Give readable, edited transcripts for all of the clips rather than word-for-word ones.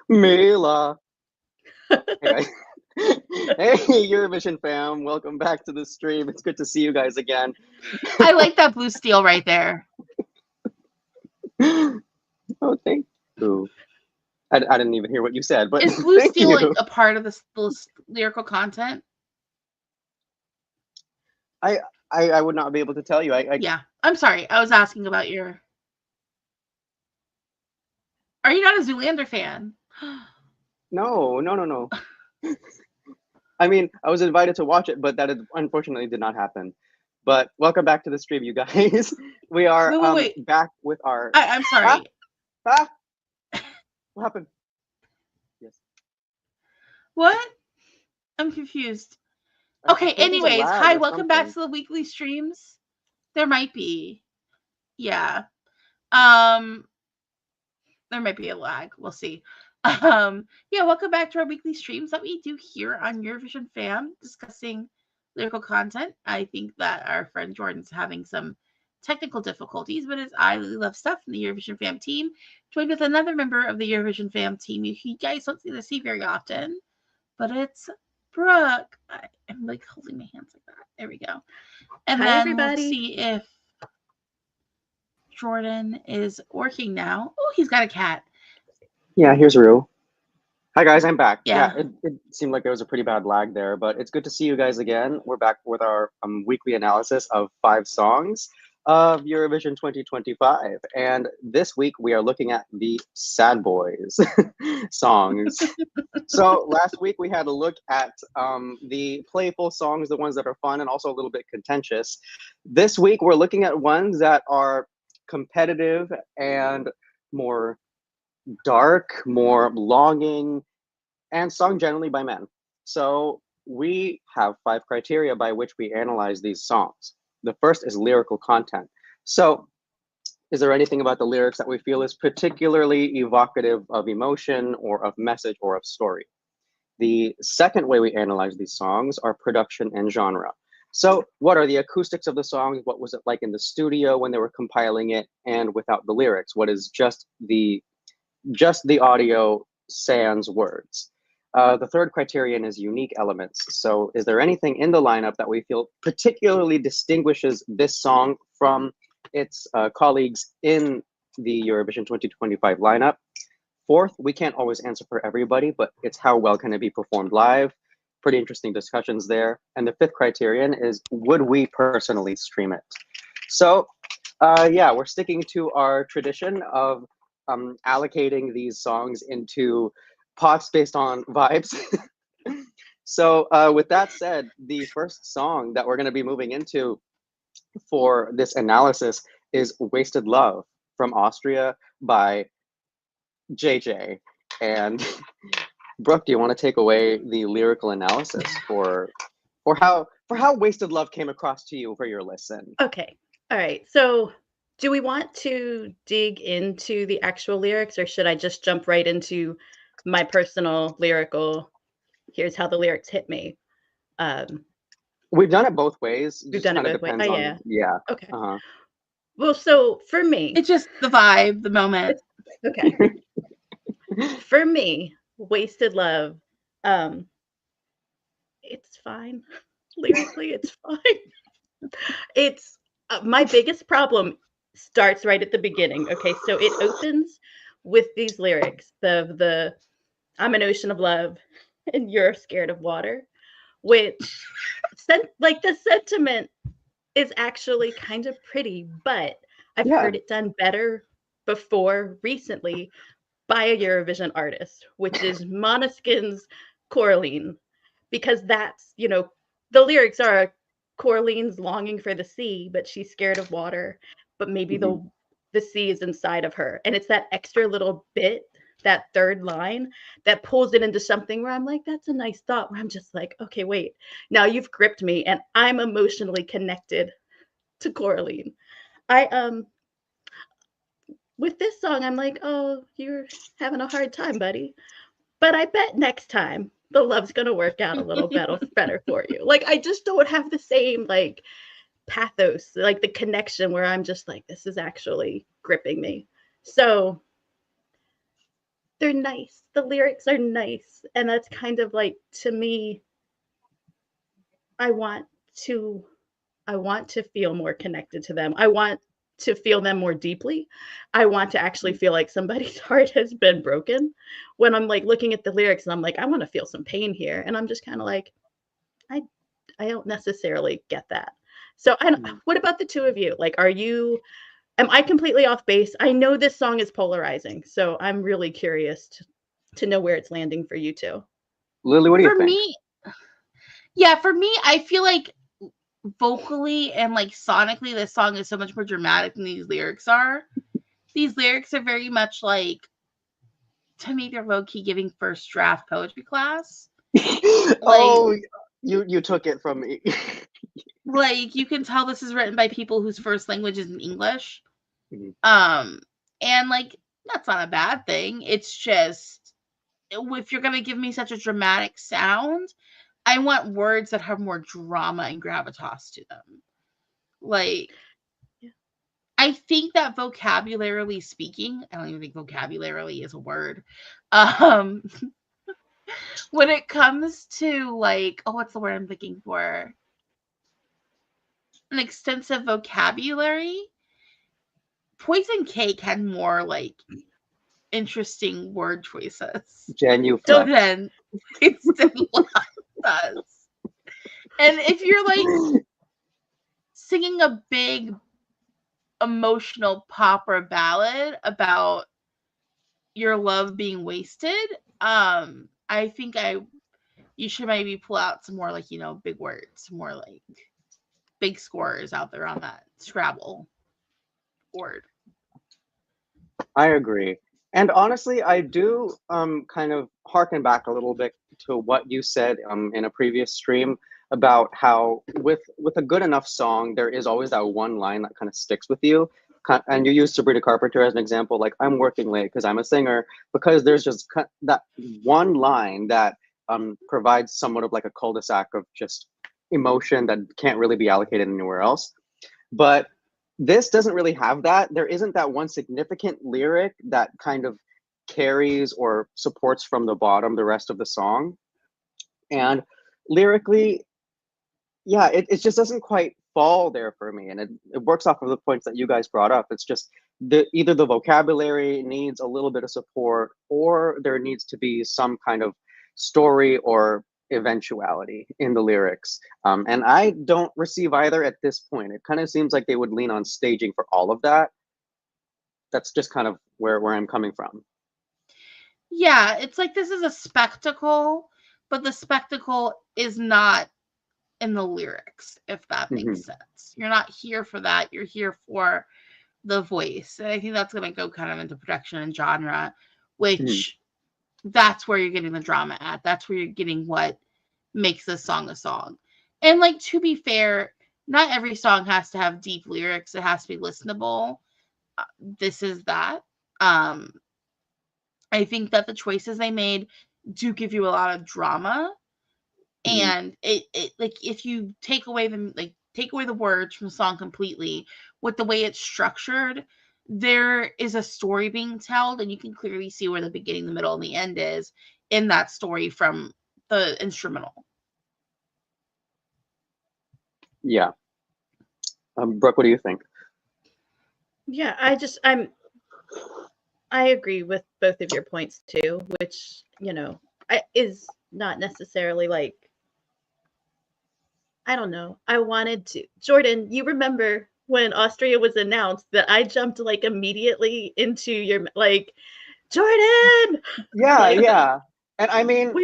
Mila. Hey, guys. Hey, Eurovision fam. Welcome back to the stream. It's good to see you guys again. I like that blue steel right there. Oh, thank you. I didn't even hear what you said, but Is blue thank steel you. like a part of the lyrical content? I would not be able to tell you. Yeah. I'm sorry. I was asking about your. Are you not a Zoolander fan? No. I mean, I was invited to watch it, but that unfortunately did not happen. But welcome back to the stream, you guys. We are Wait. back with our. I'm sorry. Ah! What happened? Yes. What? I'm confused. Okay, anyways, hi, welcome back to the weekly streams. There might be. Yeah. There might be a lag. We'll see. Yeah, welcome back to our weekly streams that we do here on Eurovision Fam, discussing lyrical content. I think that our friend Jordan's having some technical difficulties, but it's I Really Love Stuff from the Eurovision Fam team, joined with another member of the Eurovision Fam team you guys don't see very often, but it's Brooke. I'm like holding my hands like that. There we go. And hi, then everybody. We'll see if Jordan is working now. Oh, he's got a cat. Yeah, here's Rue. Hi guys, I'm back. Yeah. It seemed like there was a pretty bad lag there, but it's good to see you guys again. We're back with our weekly analysis of 5 songs of Eurovision 2025. And this week we are looking at the Sad Boys songs. So last week we had a look at the playful songs, the ones that are fun and also a little bit contentious. This week we're looking at ones that are competitive and more dark, more longing, and sung generally by men. So we have 5 criteria by which we analyze these songs. The first is lyrical content. So is there anything about the lyrics that we feel is particularly evocative of emotion or of message or of story? The second way we analyze these songs are production and genre. So what are the acoustics of the songs? What was it like in the studio when they were compiling it and without the lyrics? What is just the audio sans words? The third criterion is unique elements. So is there anything in the lineup that we feel particularly distinguishes this song from its colleagues in the Eurovision 2025 lineup? Fourth, we can't always answer for everybody, but it's how well can it be performed live? Pretty interesting discussions there. And the fifth criterion is, would we personally stream it? So yeah, we're sticking to our tradition of allocating these songs into pots based on vibes. So with that said, the first song that we're going to be moving into for this analysis is Wasted Love from Austria by JJ. And Brooke, do you want to take away the lyrical analysis for how Wasted Love came across to you for your listen? Okay. All right. So do we want to dig into the actual lyrics, or should I just jump right into my personal lyrical, here's how the lyrics hit me? We've done it both ways. We've done it both ways. Oh, yeah. Yeah. Okay. Uh-huh. Well, so for me, it's just the vibe, the moment. Okay. For me, Wasted Love, it's fine. Lyrically, it's fine. It's my biggest problem starts right at the beginning. Okay, so it opens with these lyrics of the I'm an ocean of love and you're scared of water, which like the sentiment is actually kind of pretty, but I've heard it done better before recently by a Eurovision artist, which is Måneskin's Coraline, because that's, the lyrics are Coraline's longing for the sea, but she's scared of water, but maybe the sea is inside of her. And it's that extra little bit, that third line, that pulls it into something where I'm like, that's a nice thought, where I'm just like, okay, wait, now you've gripped me and I'm emotionally connected to Coraline. With this song, I'm like, oh, you're having a hard time, buddy. But I bet next time the love's going to work out a little better for you. Like, I just don't have the same, like, pathos, like the connection where I'm just like, this is actually gripping me. So they're nice. The lyrics are nice, and that's kind of like, to me, I want to feel more connected to them. I want to feel them more deeply. I want to actually feel like somebody's heart has been broken. When I'm like looking at the lyrics and I'm like, I want to feel some pain here, and I'm just kind of like, I don't necessarily get that. So what about the two of you? Like, am I completely off base? I know this song is polarizing, so I'm really curious to know where it's landing for you two. Lily, what do you think? For me, I feel like vocally and like sonically, this song is so much more dramatic than these lyrics are. These lyrics are very much like, to me, they're low-key giving first draft poetry class. You took it from me. Like, you can tell this is written by people whose first language isn't English. And like, that's not a bad thing. It's just, if you're gonna give me such a dramatic sound, I want words that have more drama and gravitas to them. Like, I think that vocabularily speaking, I don't even think vocabularily is a word. When it comes to like, what's the word I'm looking for? An extensive vocabulary. Poison Cake had more like interesting word choices. Genuflex. Does. And if you're like singing a big emotional pop or ballad about your love being wasted, I think you should maybe pull out some more like, big words, more like big scores out there on that Scrabble board. I agree. And honestly, I do kind of harken back a little bit to what you said in a previous stream about how with a good enough song, there is always that one line that kind of sticks with you. And you used Sabrina Carpenter as an example, like, I'm working late because I'm a singer, because there's just that one line that provides somewhat of like a cul-de-sac of just emotion that can't really be allocated anywhere else. But this doesn't really have that. There isn't that one significant lyric that kind of carries or supports from the bottom the rest of the song. And lyrically, yeah, it just doesn't quite fall there for me. And it works off of the points that you guys brought up. It's just either the vocabulary needs a little bit of support, or there needs to be some kind of story or eventuality in the lyrics. And I don't receive either at this point. It kind of seems like they would lean on staging for all of that. That's just kind of where I'm coming from. Yeah, it's like this is a spectacle, but the spectacle is not in the lyrics, if that makes sense. You're not here for that. You're here for the voice. And I think that's going to go kind of into production and genre, which that's where you're getting the drama at. That's where you're getting what makes this song a song. And like, to be fair, not every song has to have deep lyrics. It has to be listenable. This is that. I think that the choices they made do give you a lot of drama. And it like, if you take away the words from the song completely, with the way it's structured, there is a story being told, and you can clearly see where the beginning, the middle, and the end is in that story from the instrumental. Yeah. Brooke, what do you think? Yeah, I agree with both of your points too, which, is not necessarily like, I don't know. I wanted to. Jordan, you remember when Austria was announced that I jumped like immediately into your, like, Jordan! Yeah, yeah. And I mean,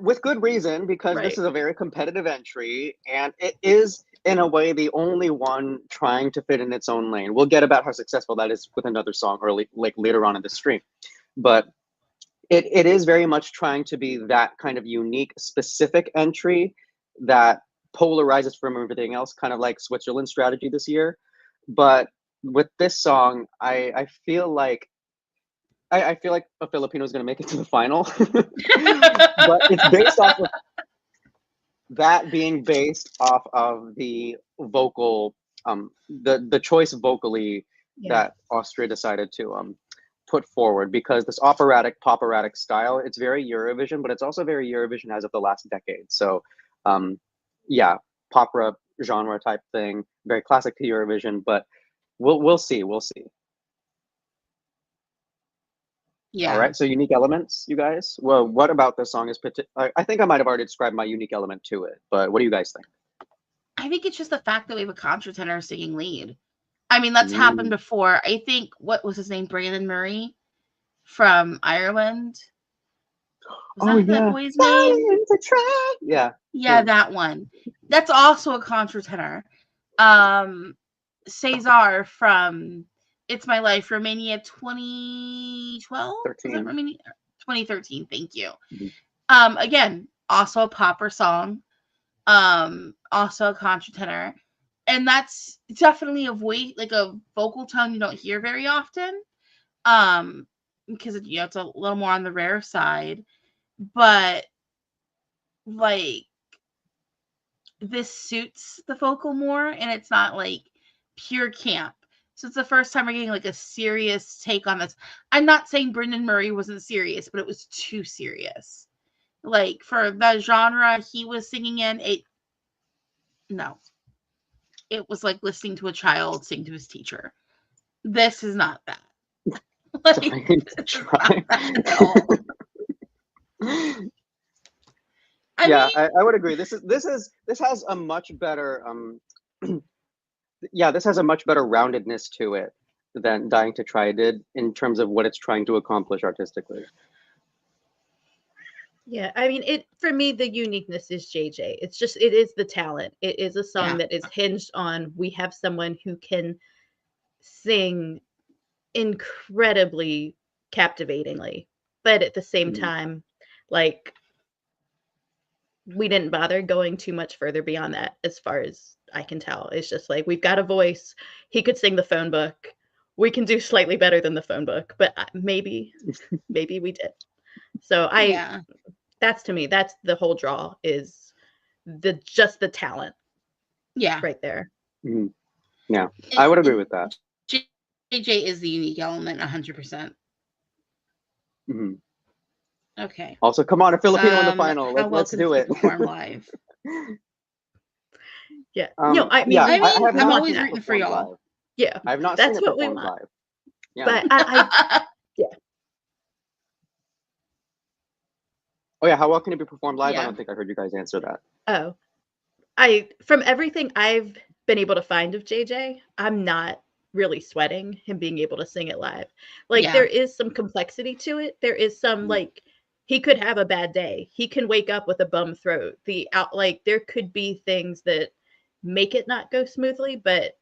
with good reason, because this is a very competitive entry, and it is, in a way, the only one trying to fit in its own lane. We'll get about how successful that is with another song later on in the stream. But it is very much trying to be that kind of unique, specific entry that polarizes from everything else, kind of like Switzerland's strategy this year. But with this song, I feel like a Filipino is going to make it to the final. But it's based off of that being based off of the vocal, the choice vocally that Austria decided to put forward, because this operatic, poperatic style, it's very Eurovision, but it's also very Eurovision as of the last decade. So, yeah, popera genre type thing, very classic to Eurovision, but we'll see. Yeah. All right. So unique elements, you guys. Well, what about this song is I think I might have already described my unique element to it, but what do you guys think? I think it's just the fact that we have a contratenor singing lead. I mean, that's happened before. I think, what was his name? Brandon Murray from Ireland. Was that boy's name? Yeah. Yeah, that one. That's also a contratenor. Cesar from It's My Life, Romania, 2012? 13. Was that Romania? 2013, thank you. Mm-hmm. Again, also a popper song. Also a contratenor. And that's definitely a voice, like a vocal tone you don't hear very often. Because it's a little more on the rare side. But like, this suits the vocal more, and it's not like pure camp. So it's the first time we're getting like a serious take on this. I'm not saying Brendan Murray wasn't serious, but it was too serious. Like, for the genre he was singing in, it was like listening to a child sing to his teacher. This is not that. Try. I would agree. This has a much better this has a much better roundedness to it than Dying to Try did in terms of what it's trying to accomplish artistically. Yeah, I mean, for me, the uniqueness is JJ. It is the talent. It is a song that is hinged on, we have someone who can sing incredibly captivatingly, but at the same time, like, we didn't bother going too much further beyond that, as far as I can tell. It's just like, we've got a voice. He could sing the phone book. We can do slightly better than the phone book, but maybe we did. So that's, to me, that's the whole draw, is just the talent. Yeah. Right there. Mm-hmm. Yeah, I would agree with that. JJ is the unique element, 100%. Mm-hmm. Okay. Also, come on, a Filipino in the final. Let's do it. Perform live. Yeah. I'm always rooting for y'all. Live. Yeah. I've not seen it performed live. Yeah. But I yeah. Oh yeah, how well can it be performed live? Yeah. I don't think I heard you guys answer that. Oh. From everything I've been able to find of JJ, I'm not really sweating him being able to sing it live. Like, there is some complexity to it. There is some, like, he could have a bad day. He can wake up with a bum throat. There could be things that make it not go smoothly, but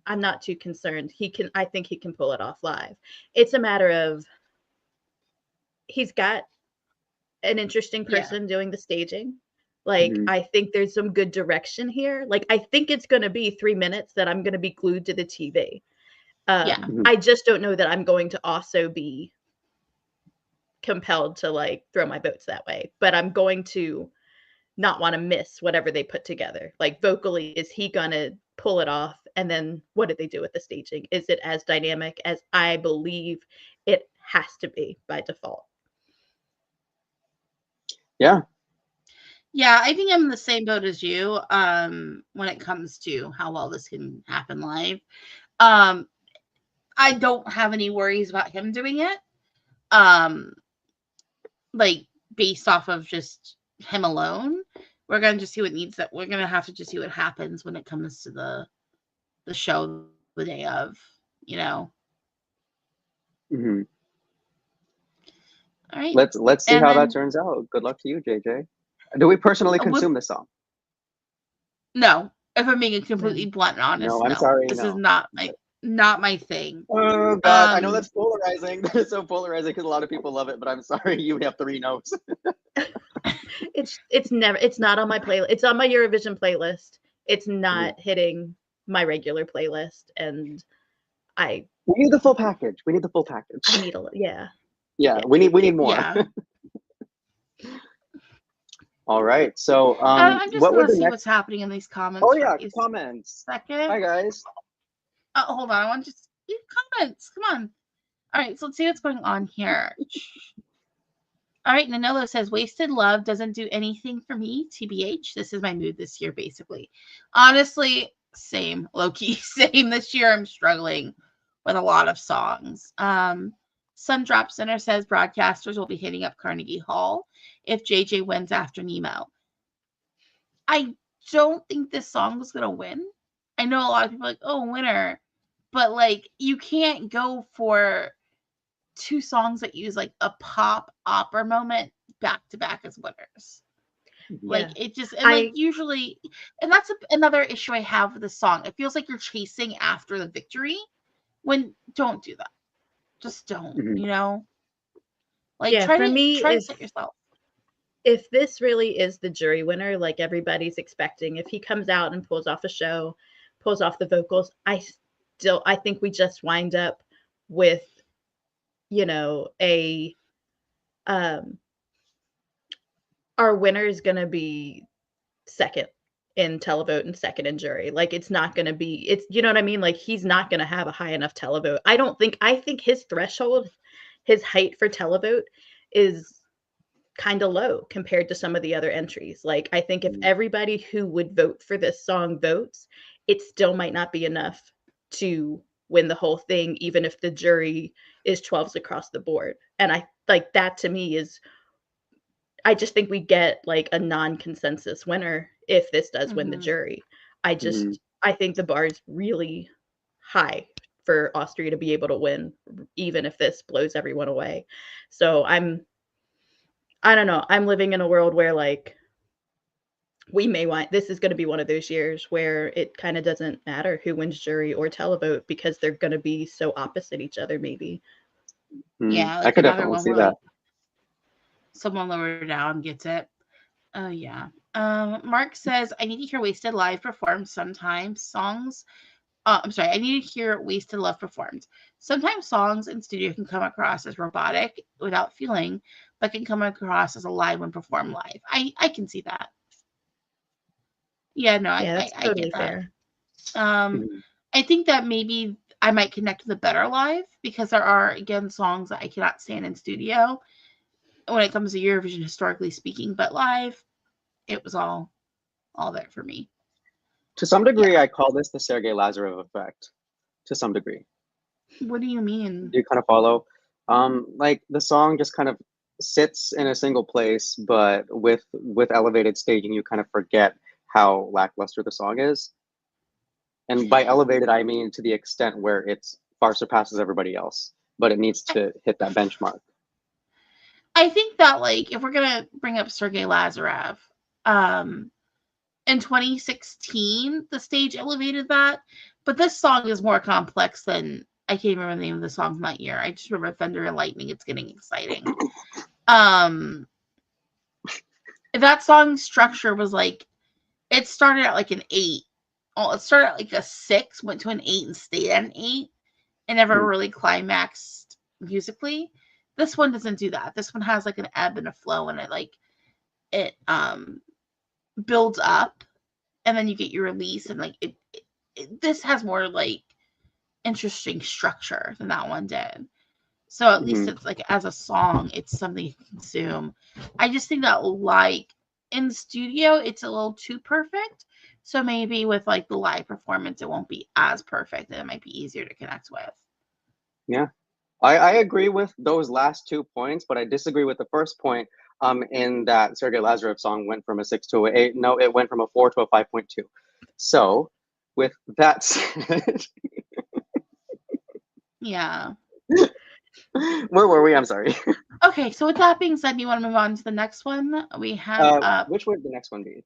I'm not too concerned. I think he can pull it off live. It's a matter of, he's got an interesting person doing the staging. Like, I think there's some good direction here. Like, I think it's going to be 3 minutes that I'm going to be glued to the TV. I just don't know that I'm going to also be compelled to, like, throw my votes that way. But I'm going to not want to miss whatever they put together. Like, vocally, is he going to pull it off? And then what did they do with the staging? Is it as dynamic as I believe it has to be by default? Yeah. Yeah, I think I'm in the same boat as you when it comes to how well this can happen live. I don't have any worries about him doing it. Like, based off of just him alone. We're going to just see we're going to have to just see what happens when it comes to the show the day of, Mm-hmm. All right. Let's see how that turns out. Good luck to you, JJ. Do we personally consume this song? No. If I'm being completely blunt and honest, no. I'm sorry. This is not my thing. Oh God, I know that's polarizing. That is so polarizing because a lot of people love it, but I'm sorry, you have 3 notes. It's not on my playlist. It's on my Eurovision playlist. It's not hitting my regular playlist, and we need the full package. I need a yeah. Yeah, we need more. Yeah. All right, so I'm just gonna see what's happening in these comments. Oh yeah, comments. Second. Hi guys. Hold on, I want to just comments. Come on. All right, so let's see what's going on here. All right, Nanolo says, Wasted Love doesn't do anything for me, TBH. This is my mood this year, basically. Honestly, same, low-key, same. This year I'm struggling with a lot of songs. Sundrop Center says, broadcasters will be hitting up Carnegie Hall if JJ wins after Nemo. I don't think this song was going to win. I know a lot of people are like, oh, winner. But, like, you can't go for 2 songs that use like a pop opera moment back to back as winners. Like it just and like usually, and that's another issue I have with the song. It feels like you're chasing after the victory when don't do that. Just don't, you know? Like try to set yourself. If this really is the jury winner, like everybody's expecting, if he comes out and pulls off a show, pulls off the vocals, I think we just wind up with, you know, our winner is going to be second in televote and second in jury. Like it's not going to be, it's, you know what I mean? Like he's not going to have a high enough televote. I think his threshold, his height for televote is kind of low compared to some of the other entries. Like I think if everybody who would vote for this song votes, it still might not be enough to win the whole thing, even if the jury is 12s across the board. And I like that to me is, I just think we get like a non-consensus winner if this does win the jury. I think the bar is really high for Austria to be able to win, even if this blows everyone away. So I don't know. I'm living in a world where like this is going to be one of those years where it kind of doesn't matter who wins jury or televote because they're going to be so opposite each other maybe. Yeah, like I could definitely see that. Someone lower down gets it. Oh yeah. Mark says, I need to hear Wasted live performed sometimes. Songs. I need to hear Wasted Love performed. Sometimes songs in studio can come across as robotic without feeling, but can come across as alive when performed live. I can see that. Yeah, no, that's I totally get that. fair. I think that maybe I might connect with it better live because there are, again, songs that I cannot stand in studio when it comes to Eurovision, historically speaking, but live, it was all there for me. To some degree, I call this the Sergei Lazarev effect. To some degree. What do you mean? Do you kind of follow? Like the song just kind of sits in a single place, but with elevated staging, you kind of forget how lackluster the song is. And by elevated, I mean to the extent where it's far surpasses everybody else, but it needs to hit that benchmark. I think that, like, if we're gonna bring up Sergei Lazarev, in 2016, the stage elevated that, but this song is more complex than, I can't remember the name of the song from that year. I just remember Thunder and Lightning. It's getting exciting. That song's structure was like, it started at like an 8. Oh, it started at like a 6, went to an 8 and stayed at an 8, and never really climaxed musically. This one doesn't do that. This one has like an ebb and a flow, and it builds up, and then you get your release, and like this has more like interesting structure than that one did. So at least it's like, as a song, it's something you can consume. I just think that, like, in studio, it's a little too perfect. So maybe with like the live performance, it won't be as perfect, and it might be easier to connect with. Yeah, I agree with those last 2 points, but I disagree with the first point. In that Sergei Lazarev song went from a 6 to an 8. No, it went from a 4 to a 5.2. So, with that said, yeah. Where were we? I'm sorry. Okay, so with that being said, you want to move on to the next one? We have which would the next one be?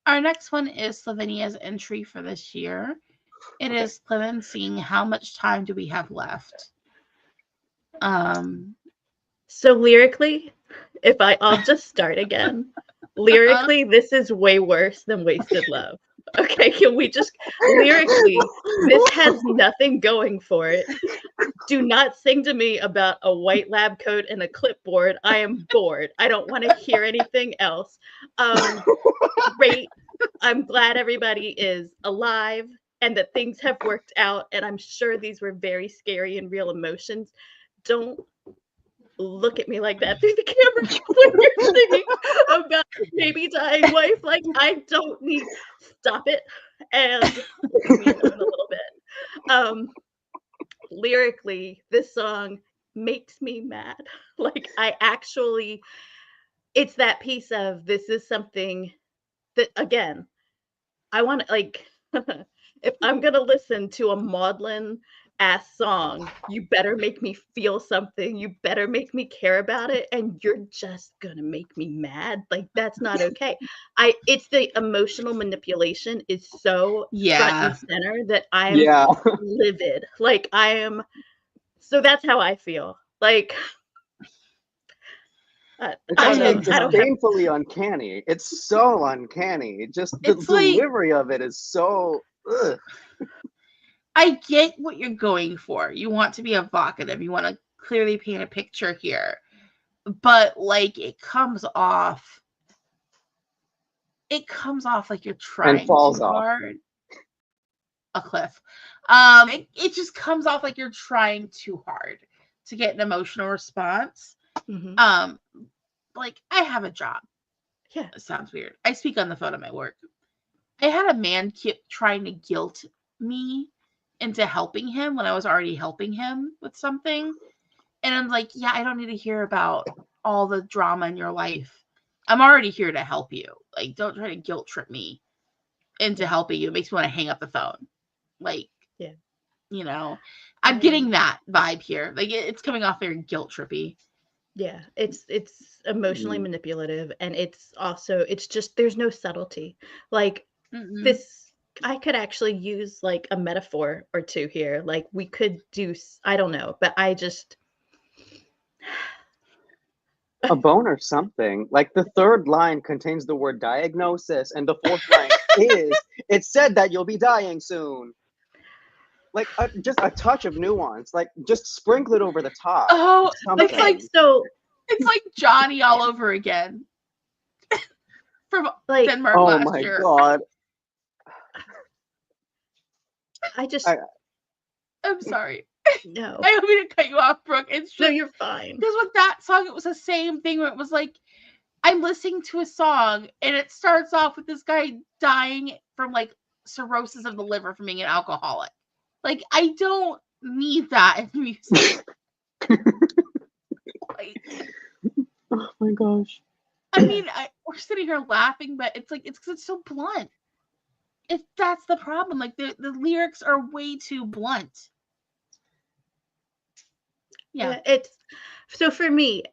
Our next one is Slovenia's entry for this year. It is Klemen singing How Much Time Do We Have Left? So lyrically, I'll just start again. Lyrically, this is way worse than Wasted Love. Okay, can we just, lyrically, this has nothing going for it. Do not sing to me about a white lab coat and a clipboard. I am bored. I don't want to hear anything else. Great. I'm glad everybody is alive and that things have worked out. And I'm sure these were very scary and real emotions. don't look at me like that through the camera when you're singing about your baby dying wife. Like, I don't need, stop it and leave me alone a little bit. Lyrically, this song makes me mad. Like, it's that piece of, this is something that, again, I want to, like, if I'm going to listen to a maudlin ass song, you better make me feel something. You better make me care about it. And you're just going to make me mad. Like, that's not okay. It's the emotional manipulation is so front and center that I'm livid. Like, so that's how I feel. Like, It's painfully uncanny. It's so uncanny. Just the delivery of it is so. Ugh. I get what you're going for. You want to be evocative. You want to clearly paint a picture here, but like it comes off like you're trying too hard. A cliff. It just comes off like you're trying too hard to get an emotional response. Mm-hmm. Like, I have a job. Yeah. It sounds weird. I speak on the phone at my work. I had a man keep trying to guilt me into helping him when I was already helping him with something. And I'm like, yeah, I don't need to hear about all the drama in your life. I'm already here to help you. Like, don't try to guilt trip me into helping you. It makes me want to hang up the phone. Like, yeah, you know, I'm getting that vibe here. Like, it's coming off very guilt trippy. Yeah, it's emotionally manipulative, and it's also, it's just, there's no subtlety. Like, this, I could actually use like a metaphor or two here. Like, we could do, I don't know, but I just a bone or something. Like, the third line contains the word diagnosis, and the fourth line is, it said that you'll be dying soon. Like, just a touch of nuance. Like, just sprinkle it over the top. Oh, it's like Johnny all over again from like Denmark last year. Oh my god! I'm sorry. No, I don't mean to cut you off, Brooke. It's just, no, you're fine. Because with that song, it was the same thing where it was like, I'm listening to a song and it starts off with this guy dying from like cirrhosis of the liver from being an alcoholic. Like, I don't need that in music. Like, oh my gosh. I mean, we're sitting here laughing, but it's like, it's because it's so blunt. That's the problem. Like, the lyrics are way too blunt. Yeah. It's, so for me,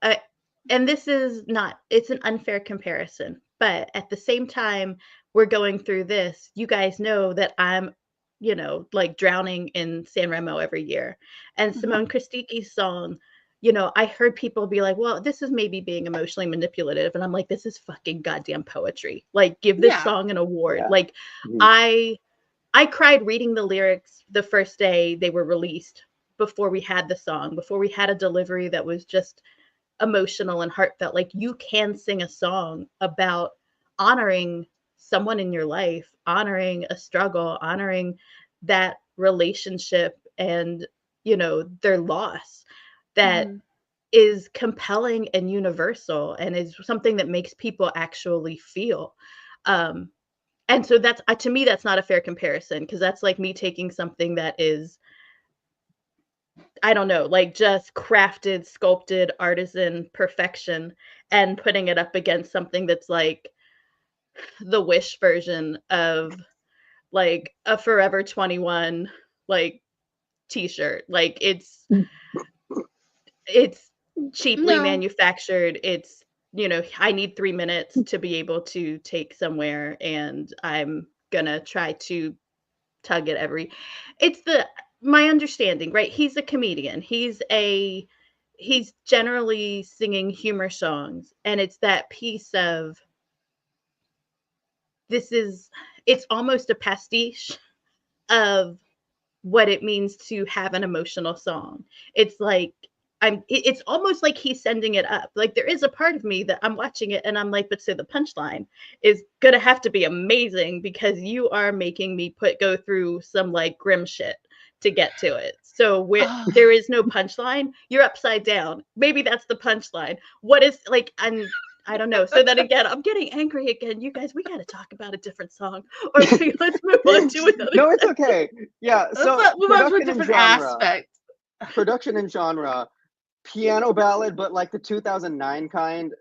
and this is not, it's an unfair comparison, but at the same time, we're going through this. You guys know that I'm, you know, like drowning in San Remo every year. And Simone Kristiki's song, you know, I heard people be like, well, this is maybe being emotionally manipulative. And I'm like, this is fucking goddamn poetry. Like, give this song an award. Yeah. Like, I cried reading the lyrics the first day they were released, before we had the song, before we had a delivery that was just emotional and heartfelt. Like, you can sing a song about honoring someone in your life, honoring a struggle, honoring that relationship and, you know, their loss, that is compelling and universal and is something that makes people actually feel. And so that's, to me, that's not a fair comparison, because that's like me taking something that is, I don't know, like just crafted, sculpted, artisan perfection, and putting it up against something that's like the Wish version of like a Forever 21 like t-shirt. Like, it's cheaply manufactured. It's, you know, I need 3 minutes to be able to take somewhere, and I'm gonna try to tug at it's my understanding, right? He's a comedian. He's generally singing humor songs, and it's that piece of, it's almost a pastiche of what it means to have an emotional song. It's like, it's almost like he's sending it up. Like, there is a part of me that I'm watching it and I'm like, but so the punchline is gonna have to be amazing, because you are making me go through some like grim shit to get to it. So there is no punchline. You're upside down. Maybe that's the punchline. What is like? I don't know. So then again, I'm getting angry again. You guys, we got to talk about a different song, or let's move on to another. No, it's okay. Yeah. So let's move on to a production and different genre. aspect. Production and genre, piano ballad, but like the 2009 kind.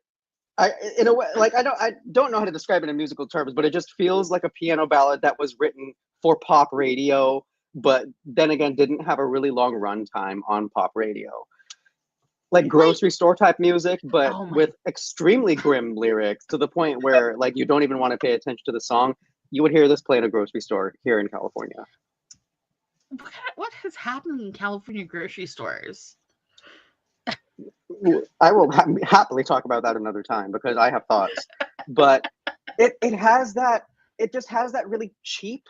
In a way, like I don't know how to describe it in musical terms, but it just feels like a piano ballad that was written for pop radio, but then again didn't have a really long runtime on pop radio. Like grocery store type music, but with extremely grim lyrics to the point where like you don't even want to pay attention to the song. You would hear this play in a grocery store here in California. What has happened in California grocery stores? I will happily talk about that another time because I have thoughts. But it just has that really cheap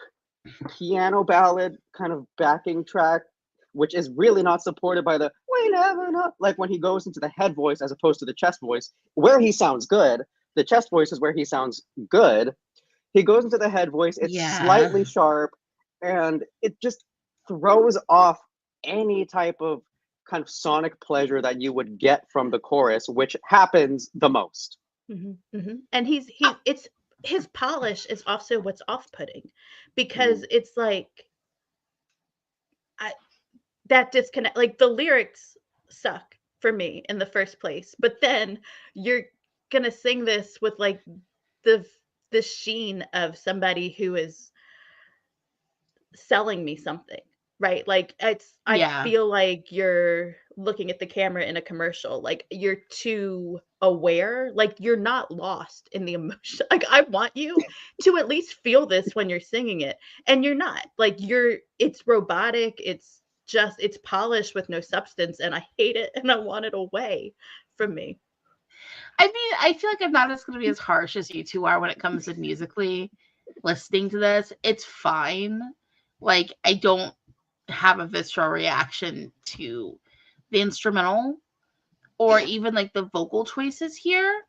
piano ballad kind of backing track, which is really not supported by the "we never know," like when he goes into the head voice as opposed to the chest voice, where he sounds good. The chest voice is where he sounds good. He goes into the head voice, it's slightly sharp, and it just throws off any type of kind of sonic pleasure that you would get from the chorus, which happens the most. And it's his polish is also what's off-putting, because it's like that disconnect. Like the lyrics suck for me in the first place, but then you're gonna sing this with like the sheen of somebody who is selling me something, right? Like I feel like you're looking at the camera in a commercial, like you're too aware, like you're not lost in the emotion. Like I want you to at least feel this when you're singing it, and you're not. Like it's robotic, it's polished with no substance, and I hate it and I want it away from me. I mean, I feel like I'm not going to be as harsh as you two are when it comes to musically listening to this. It's fine. Like, I don't have a visceral reaction to the instrumental or even like the vocal choices here.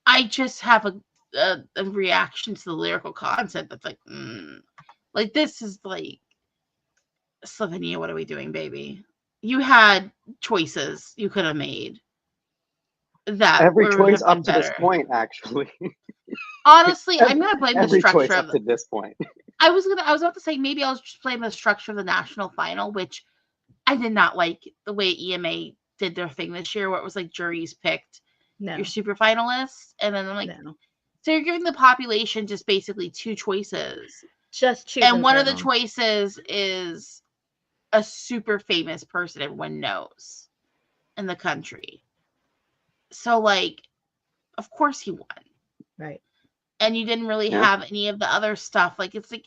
I just have a reaction to the lyrical content that's like this is like, Slovenia, what are we doing, baby? You had choices you could have made. That every choice up to this point, actually. Honestly, I'm gonna blame the structure up to this point. I was about to say maybe I'll just blame the structure of the national final, which I did not like the way EMA did their thing this year, where it was like juries picked your super finalists, and then I'm like, so you're giving the population just basically two choices, just choose, and one of the choices is a super famous person everyone knows in the country. So, like, of course he won. Right. And you didn't really have any of the other stuff. Like, it's like,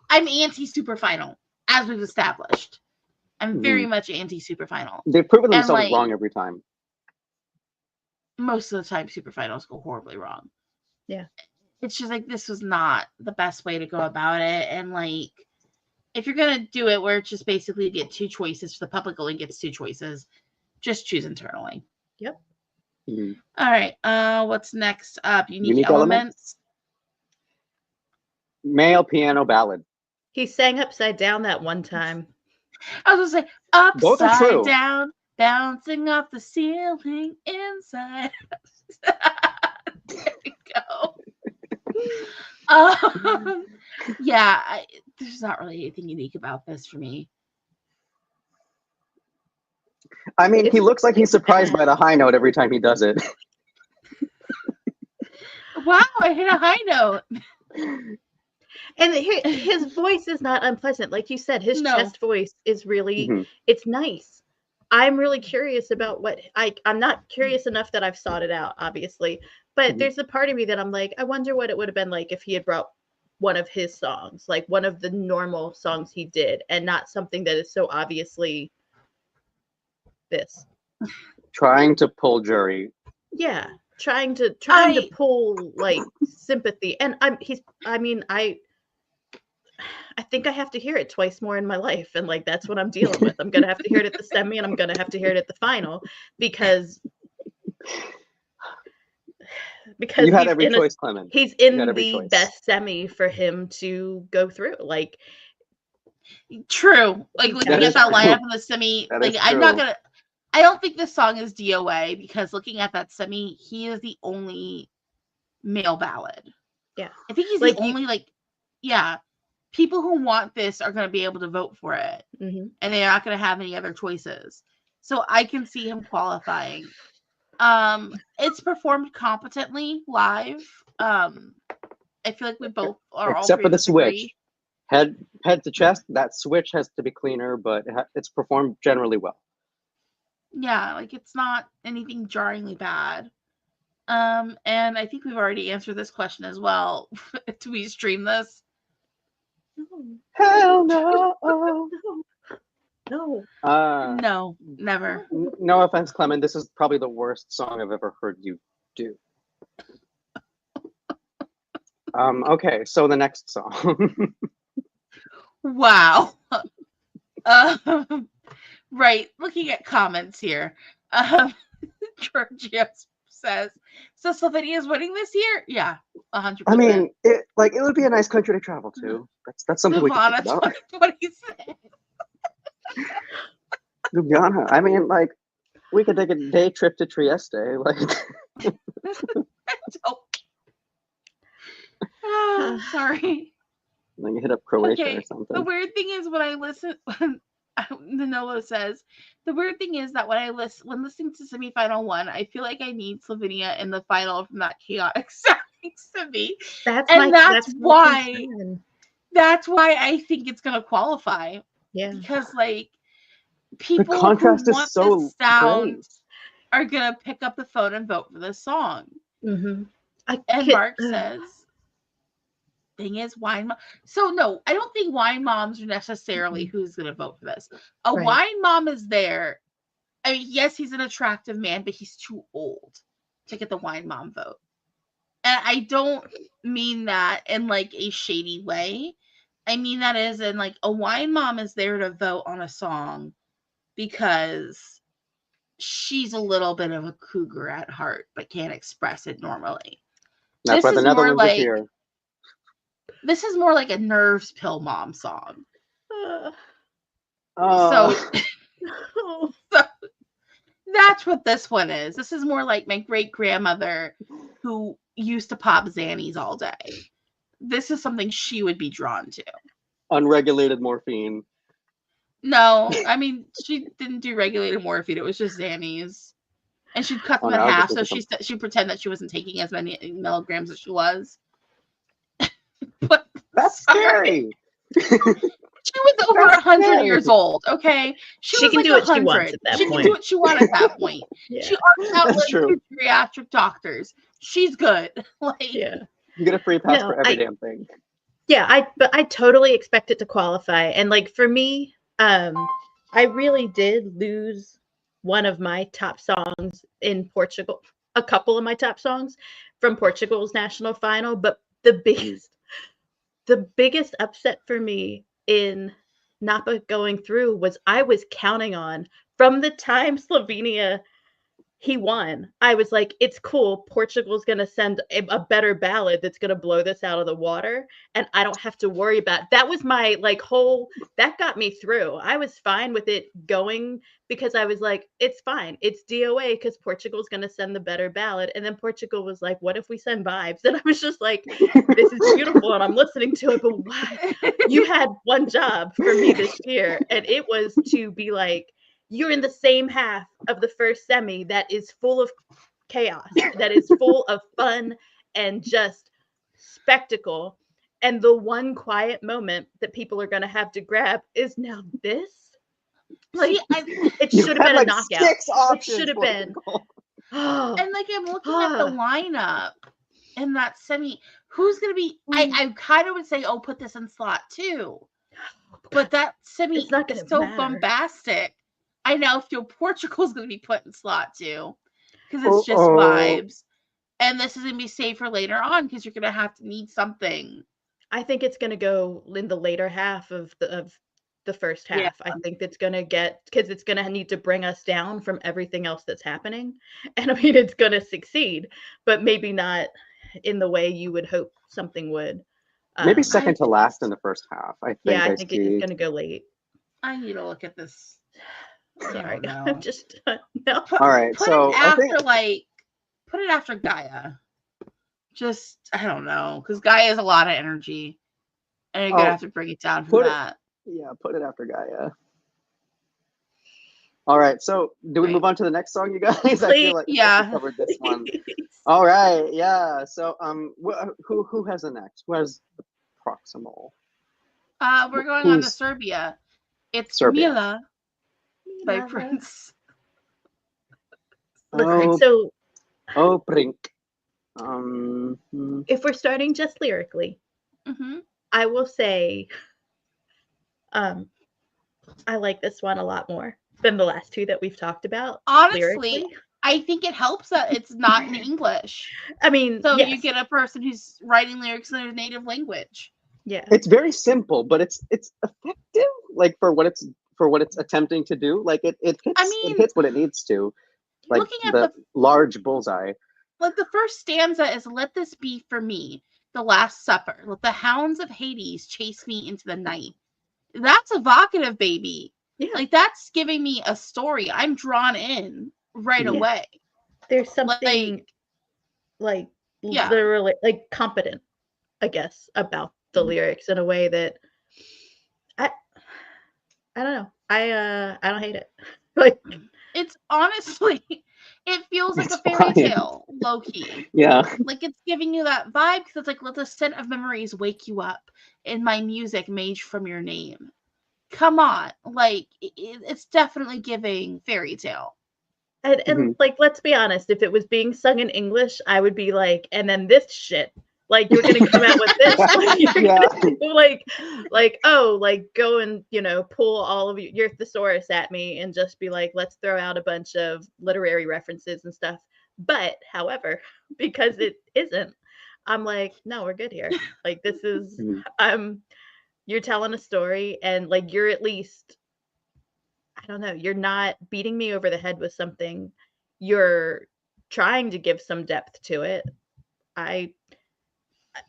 I'm anti-super final, as we've established. I'm very much anti-super final. They've proven themselves wrong every time. Most of the time, super finals go horribly wrong. Yeah. It's just like, this was not the best way to go about it. And, like, if you're going to do it where it's just basically get two choices, the public only gets two choices, just choose internally. Yep. All right. What's next up? Unique elements. Male piano ballad. He sang upside down that one time. I was gonna say upside down, bouncing off the ceiling inside. There we go. There's not really anything unique about this for me. I mean, he looks like he's surprised by the high note every time he does it. Wow, I hit a high note. And his voice is not unpleasant. Like you said, his chest voice is really, it's nice. I'm really curious about what, I'm not curious enough that I've sought it out, obviously. But there's a part of me that I'm like, I wonder what it would have been like if he had brought one of his songs, like one of the normal songs he did, and not something that is so obviously this. Trying to pull jury. Yeah. Trying to pull like sympathy. And I think I have to hear it twice more in my life, and like that's what I'm dealing with. I'm gonna have to hear it at the semi, and I'm gonna have to hear it at the final because you had every choice, Klemen. He's in the best semi for him to go through. Like True. Like looking That at is that true. lineup in the semi, That like is I'm not true. gonna. I don't think this song is DOA because looking at that semi, he is the only male ballad. Yeah. I think he's Like the only people who want this are going to be able to vote for it, Mhm. and they're not going to have any other choices. So I can see him qualifying. It's performed competently live. I feel like we both are all Except three for of the us agree. switch. Head to chest, that switch has to be cleaner, but it's performed generally well. Yeah, like it's not anything jarringly bad. And I think we've already answered this question as well. Do we stream this? Hell no. No. No, never. No offense, Clement. This is probably the worst song I've ever heard you do. Okay, so the next song. Wow. Right, looking at comments here. Georgia says, so Slovenia is winning this year? Yeah, 100%. I mean, it would be a nice country to travel to. That's something we can think about. What he said. Ljubljana. I mean, like, we could take a day trip to Trieste. Like, Oh, sorry. Like hit up Croatia Okay, or something. the weird thing is when I listen, Danilo says, the weird thing is that when listening to semifinal 1, I feel like I need Slovenia in the final from that chaotic sounding semi. That's why I think it's gonna qualify. Yeah. Because like people the contrast who want is so this sound great. are gonna pick up the phone and vote for this song. Mm-hmm. And Mark says, thing is, wine mom. So no, I don't think wine moms are necessarily who's going to vote for this. Wine mom is there. I mean, yes, he's an attractive man, but he's too old to get the wine mom vote. And I don't mean that in like a shady way. I mean that as in like a wine mom is there to vote on a song because she's a little bit of a cougar at heart, but can't express it normally. That's why the Netherlands is here. This is more like a nerves pill mom song. So that's what this one is. This is more like my great grandmother who used to pop Xannies all day. This is something she would be drawn to. Unregulated morphine. No, I mean she didn't do regulated morphine. It was just Xannies, and she'd cut them in half so she'd pretend that she wasn't taking as many milligrams as she was. But that's scary. She was over 100 years old, okay? She can like do what she wants at that point. She can do what she wants at that point. Yeah. She already outlived geriatric doctors. She's good. Like, yeah. You get a free pass for every damn thing. Yeah, but I totally expect it to qualify. And like for me, I really did lose one of my top songs in Portugal, a couple of my top songs from Portugal's national final, but the biggest upset for me in Napa going through was I was counting on from the time Slovenia he won. I was like, it's cool. Portugal's going to send a better ballad that's going to blow this out of the water. And I don't have to worry about it. That was my that got me through. I was fine with it going because I was like, it's fine. It's DOA because Portugal's going to send the better ballad. And then Portugal was like, what if we send Vibes? And I was just like, this is beautiful. And I'm listening to it. But why? You had one job for me this year. And it was to be like, you're in the same half of the first semi that is full of chaos, that is full of fun and just spectacle. And the one quiet moment that people are going to have to grab is now this. Like, it should have been a knockout. It should have been. And like, I'm looking at the lineup in that semi. Who's going to be? I kind of would say, put this in slot 2. But that semi is so bombastic. I now feel Portugal's going to be put in slot 2 because it's just vibes. And this is going to be safer later on because you're going to have to need something. I think it's going to go in the later half of the first half. Yeah. I think it's going to because it's going to need to bring us down from everything else that's happening. And I mean, it's going to succeed, but maybe not in the way you would hope something would. Maybe second to last in the first half. I think. Yeah, I think it's going to go late. I need to look at this. Sorry, No. I'm just no. All right, so I think put it after Gaia. Just I don't know, because Gaia has a lot of energy, and you're gonna have to bring it down from that. Put it after Gaia. All right, so do we move on to the next song, you guys? Please. I feel like we covered this one. All right, yeah. So who has the next? Who has the proximal? We're going on to Serbia. It's Serbia. Mila by Prince. Listen, Princ. If we're starting just lyrically, I will say I like this one a lot more than the last two that we've talked about. Honestly, lyrically. I think it helps that it's not in English. I mean, so you get a person who's writing lyrics in their native language. Yeah, it's very simple, but it's effective. Like for what it's attempting to do. Like it hits. It hits what it needs to. Like looking at the large bullseye. Like the first stanza is, "Let this be for me, the Last Supper. Let the hounds of Hades chase me into the night." That's evocative, baby. Yeah. Like that's giving me a story. I'm drawn in right away. There's something literally like competent, I guess, about the lyrics in a way that I don't know. I don't hate it. Like it's honestly, it feels like a fairy tale, low key. Yeah. Like it's giving you that vibe because it's like, "Let the scent of memories wake you up in my music made from your name." Come on. Like it's definitely giving fairy tale. And like, let's be honest, if it was being sung in English, I would be like, and then this shit. Like you're gonna come out with this, like go and pull all of your thesaurus at me and just be like, let's throw out a bunch of literary references and stuff. But however, because it isn't, I'm like, no, we're good here. Like this is you're telling a story, and like you're at least, I don't know, you're not beating me over the head with something. You're trying to give some depth to it.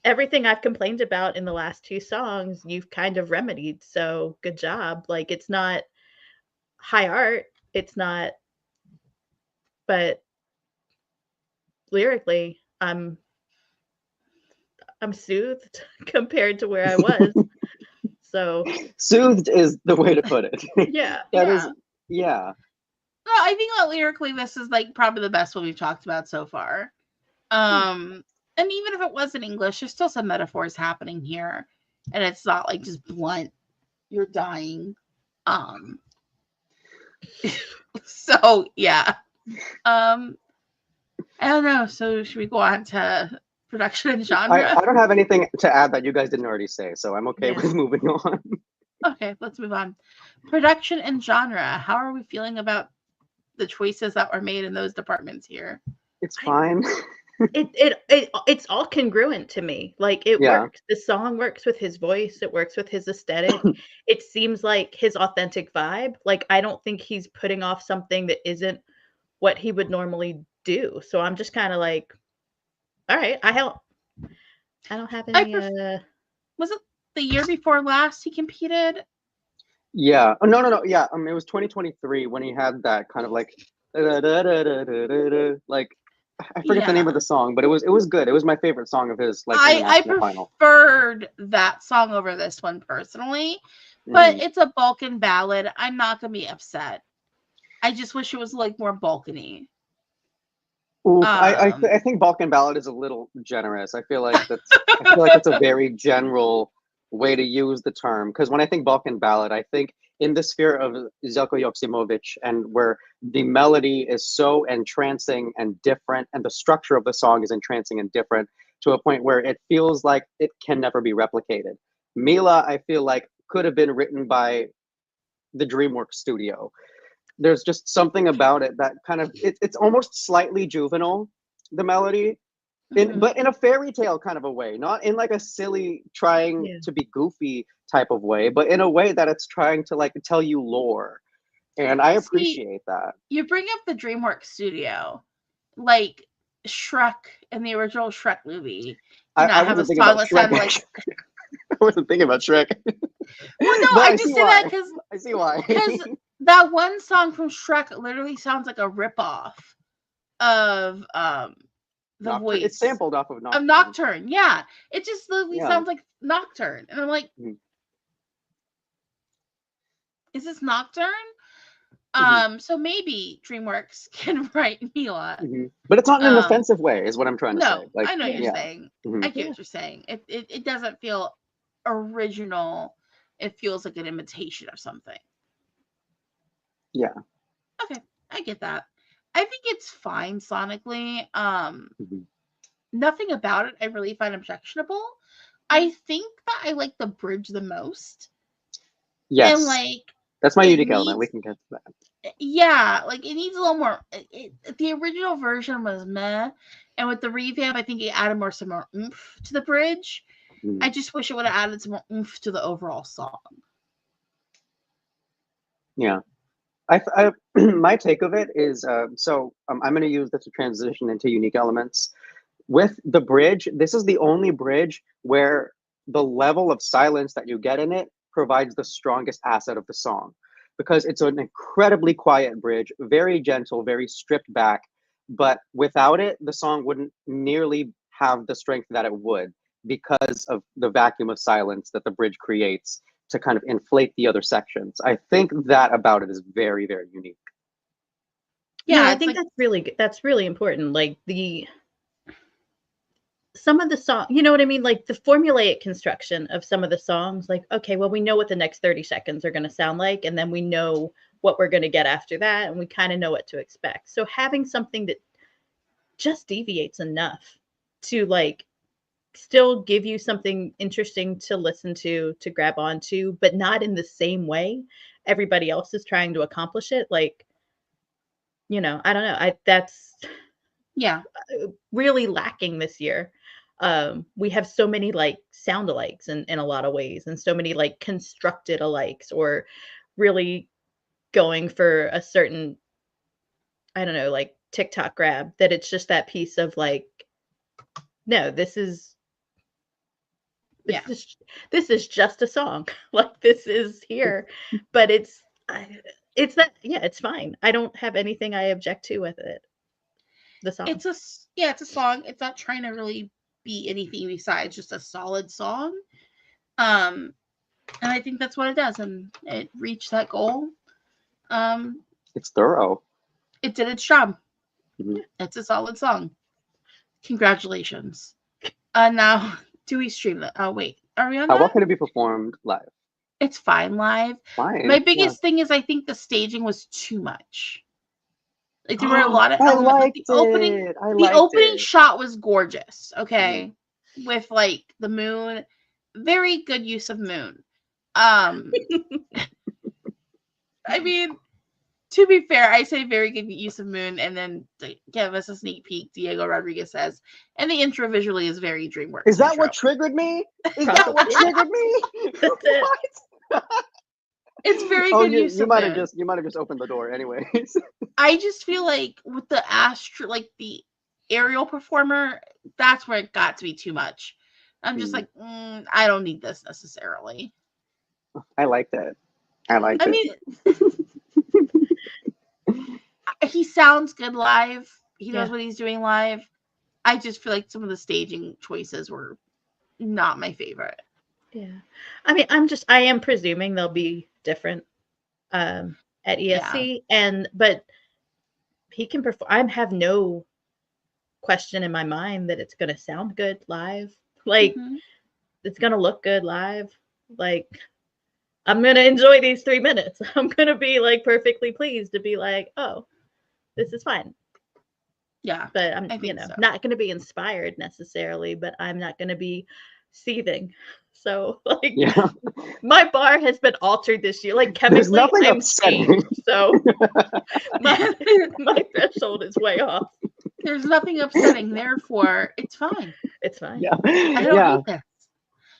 Everything I've complained about in the last two songs, you've kind of remedied. So good job. Like it's not high art. It's not, but lyrically, I'm soothed compared to where I was. So soothed is the way to put it. Yeah. Yeah. No, I think that lyrically, this is like probably the best one we've talked about so far. And even if it was in English, there's still some metaphors happening here, and it's not like just blunt. You're dying. So yeah. I don't know. So should we go on to production and genre? I don't have anything to add that you guys didn't already say, so I'm okay with moving on. Okay, let's move on. Production and genre. How are we feeling about the choices that were made in those departments here? It's fine. It's all congruent to me. Like it works. The song works with his voice. It works with his aesthetic. It seems like his authentic vibe. Like I don't think he's putting off something that isn't what he would normally do. So I'm just kind of like, all right, I don't have any. Was it the year before last he competed? Yeah. Oh, no. Yeah. It was 2023 when he had that kind of like I forget the name of the song, but it was good. It was my favorite song of his. Like I preferred that song over this one personally, but it's a Balkan ballad. I'm not gonna be upset. I just wish it was like more Balkan-y. I think Balkan ballad is a little generous. I feel like it's a very general way to use the term, because when I think Balkan ballad, I think in the sphere of Zeljko Joksimovic, and where the melody is so entrancing and different, and the structure of the song is entrancing and different to a point where it feels like it can never be replicated. Mila, I feel like, could have been written by the DreamWorks studio. There's just something about it that kind of, it's almost slightly juvenile, the melody, but in a fairy tale kind of a way, not in like a silly trying to be goofy type of way, but in a way that it's trying to like tell you lore. And I appreciate that. You bring up the DreamWorks studio, like Shrek in the original Shrek movie. I wasn't thinking about Shrek. I wasn't thinking about Shrek. Well, no, But I I just see say that why. because I see why. that one song from Shrek literally sounds like a ripoff of the Nocturne. It's voice sampled off of of Nocturne. Nocturne. Yeah, it just literally Yeah. sounds like Nocturne, and I'm like, Mhm. is this Nocturne? So maybe DreamWorks can write Mila. But it's not in an Um, offensive way, is what I'm trying to say. No, Like, I know what you're yeah. saying. Mhm. I get what you're saying. It doesn't feel original. It feels like an imitation of something. Yeah. Okay, I get that. I think it's fine sonically. Mhm. Nothing about it I really find objectionable. I think that I like the bridge the most. Yes. And like That's my it unique element. We needs, can get to that. yeah, like it needs a little more. The original version was meh, and with the revamp, I think it added some more oomph to the bridge. Mhm. I just wish it would have added some more oomph to the overall song. Yeah. My take of it is I'm going to use this to transition into unique elements. With the bridge, this is the only bridge where the level of silence that you get in it provides the strongest asset of the song, because it's an incredibly quiet bridge, very gentle, very stripped back. But without it, the song wouldn't nearly have the strength that it would, because of the vacuum of silence that the bridge creates to kind of inflate the other sections. I think that about it is very, very unique. Yeah, I it's think like, that's really good. That's really important. Like some of the song, you know what I mean? Like the formulaic construction of some of the songs, like, okay, well, we know what the next 30 seconds are going to sound like, and then we know what we're going to get after that, and we kind of know what to expect. So having something that just deviates enough to like still give you something interesting to listen to grab onto, but not in the same way everybody else is trying to accomplish it. Like, you know, I don't know. That's yeah, really lacking this year. We have so many like sound alikes in a lot of ways, and so many like constructed alikes, or really going for a certain, I don't know, like TikTok grab, that it's just that piece of like, no, this is yeah. this is just a song. Like this is here, but it's that, yeah, it's fine. I don't have anything I object to with it. The song. It's a song. It's not trying to really be anything besides just a solid song. And I think that's what it does, and it reached that goal. It's thorough. It did its job. Mhm. It's a solid song. Congratulations. Now, do we stream that? Oh, wait. Are we on What that? can it be performed live? It's fine live. Fine. My biggest thing is I think the staging was too much. Like there were a lot of I elements. Like liked it. I the liked opening it. shot was gorgeous. Okay, with like the moon, very good use of moon. I mean, to be fair, I say very good use of moon, and then to give us a sneak peek, Diego Rodriguez says, and the intro visually is very DreamWorks. Is that intro. what triggered me? Is that what triggered me? That's it. What? It's very good use you of might moon. have just opened the door anyways. I just feel like with the like the aerial performer, that's where it got to be too much. I'm just like, I don't need this necessarily. I liked it. I mean, he sounds good live. He knows what he's doing live. I just feel like some of the staging choices were not my favorite. Yeah. I mean, I am presuming they'll be different at ESC, but he can perform. I have no question in my mind that it's going to sound good live. Like it's going to look good live. Like I'm going to enjoy these 3 minutes. I'm going to be like perfectly pleased to be like, oh, this is fine. Yeah. But I'm, not going to be inspired necessarily, but I'm not going to be seething. So like my bar has been altered this year. Like chemically, I'm changed. So my threshold is way off. There's nothing upsetting, therefore it's fine. It's fine. Yeah. I don't hate this.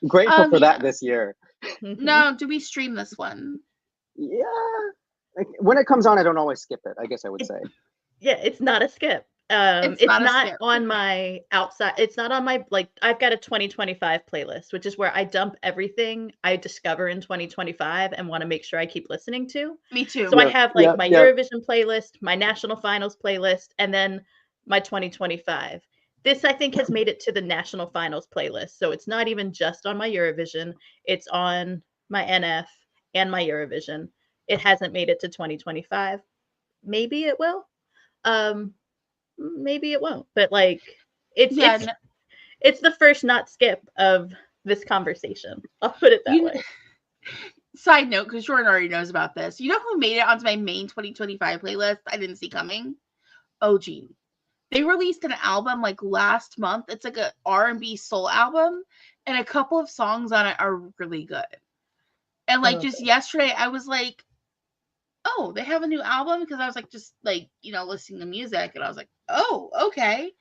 Grateful for that this year. Now, do we stream this one? Yeah. Like, when it comes on, I don't always skip it, I guess I would say. Yeah, it's not a skip. It's It's not a not skip. on my outside. It's not on my, like, I've got a 2025 playlist, which is where I dump everything I discover in 2025 and want to make sure I keep listening to. Me too. So I Yep, have like yep, my yep. Eurovision playlist, my national finals playlist, and then my 2025. This, I think, has made it to the national finals playlist. So it's not even just on my Eurovision, it's on my NF and my Eurovision. It hasn't made it to 2025. Maybe it will. Um, maybe it won't. But like, it's Yeah, it's it's the first not skip of this conversation. I'll put it that you way. side note, because Jordan already knows about this. You know who made it onto my main 2025 playlist? I didn't see coming. OG. They released an album like last month. It's like a R&B soul album, and a couple of songs on it are really good. And like just yesterday, I was like, "Oh, they have a new album," because I was like just like listening to music, and I was like, "Oh, okay,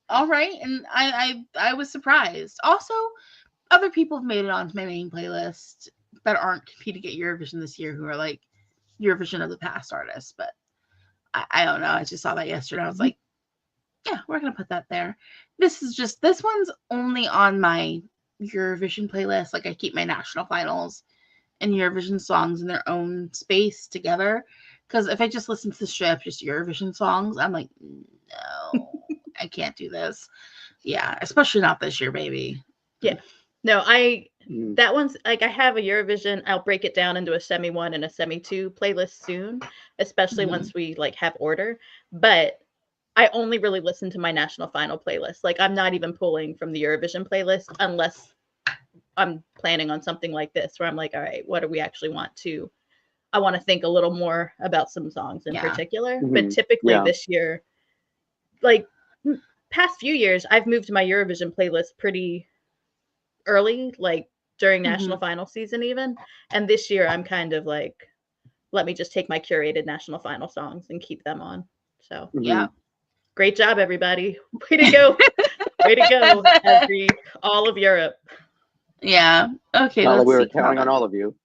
all right." And I was surprised. Also, other people have made it onto my main playlist that aren't competing at Eurovision this year, who are like Eurovision of the past artists. But I don't know. I just saw that yesterday. I was like, yeah, we're gonna put that there. This one's only on my Eurovision playlist. Like I keep my national finals and Eurovision songs in their own space together. Because if I just listen to the strip, just Eurovision songs, I'm like, no, I can't do this. Yeah, especially not this year, baby. Yeah. No, that one's like, I have a Eurovision. I'll break it down into a semi 1 and a semi 2 playlist soon, especially once we like have order. But I only really listen to my national final playlist. Like I'm not even pulling from the Eurovision playlist unless I'm planning on something like this where I'm like, all right, what do we actually want to? I want to think a little more about some songs in particular. But typically this year, like past few years, I've moved my Eurovision playlist pretty early, like during national final season even. And this year I'm kind of like, let me just take my curated national final songs and keep them on. So yeah. Great job, everybody. Way to go. Way to go, all of Europe. Yeah. Okay. Not like let's we were see. counting on all of you.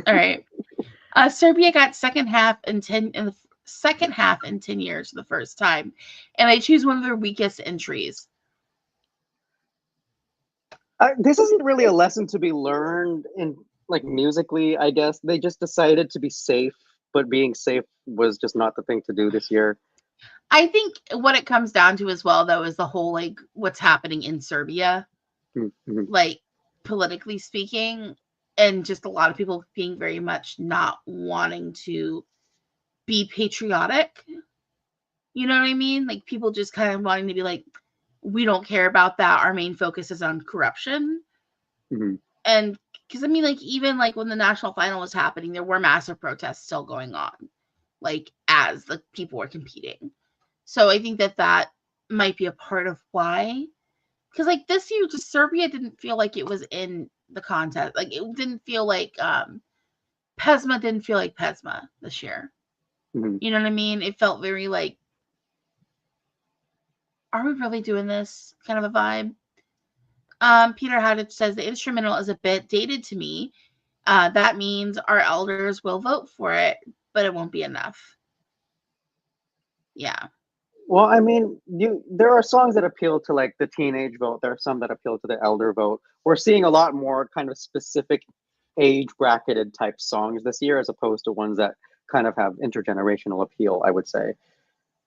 All right. Serbia got second half in the second half in 10 years for the first time, and they choose one of their weakest entries. This isn't really a lesson to be learned in like musically, I guess. They just decided to be safe, but being safe was just not the thing to do this year. I think what it comes down to as well, though, is the whole like what's happening in Serbia, like politically speaking, and just a lot of people being very much not wanting to be patriotic. You know what I mean? Like people just kind of wanting to be like, we don't care about that. Our main focus is on corruption. And because I mean, like even like when the national final was happening, there were massive protests still going on, like as the people were competing. So I think that might be a part of why. Because like this year, just Serbia didn't feel like it was in the contest. Like it didn't feel like Pesma didn't feel like Pesma this year. You know what I mean? It felt very like, are we really doing this kind of a vibe? Peter Hadich says the instrumental is a bit dated to me. That means our elders will vote for it, but it won't be enough. Yeah. Well, I mean, there are songs that appeal to like the teenage vote. There are some that appeal to the elder vote. We're seeing a lot more kind of specific age bracketed type songs this year, as opposed to ones that kind of have intergenerational appeal, I would say.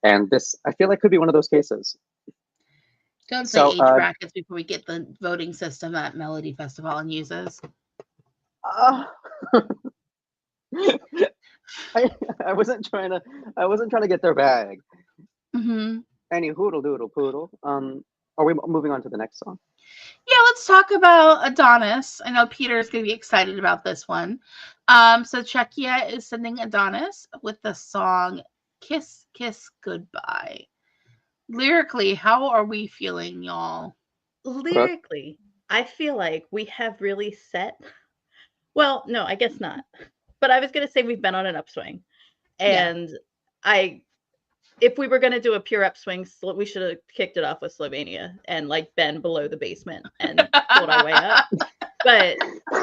And this, I feel like, could be one of those cases. Don't say age brackets before we get the voting system that Melody Festival uses. I wasn't trying to get their bag. Any hoodle doodle poodle. Are we moving on to the next song? Yeah, let's talk about Adonis. I know Peter's going to be excited about this one. So Czechia is sending Adonis with the song Kiss, Kiss, Goodbye. Lyrically, how are we feeling, y'all? Lyrically, I feel like we have really set. Well, no, I guess not. But I was going to say we've been on an upswing. And if we were going to do a pure upswing, we should have kicked it off with Slovenia and like been below the basement and pulled our way up. But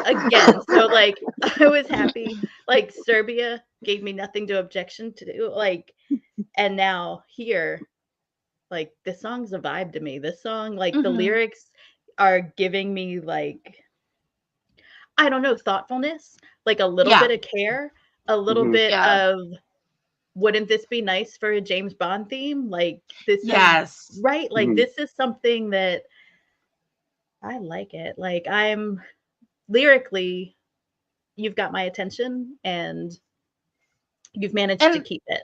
again, so like I was happy. Like Serbia gave me nothing to objection to do. Like, and now here, like, this song's a vibe to me. This song, like, the Mhm. lyrics are giving me, like, I don't know, thoughtfulness, like a little Yeah. bit of care, a little Mhm. bit Yeah. of, wouldn't this be nice for a James Bond theme? Like, this is Yes. right. Like, Mhm. this is something that I like it. Like, I'm lyrically, you've got my attention and you've managed to And keep it.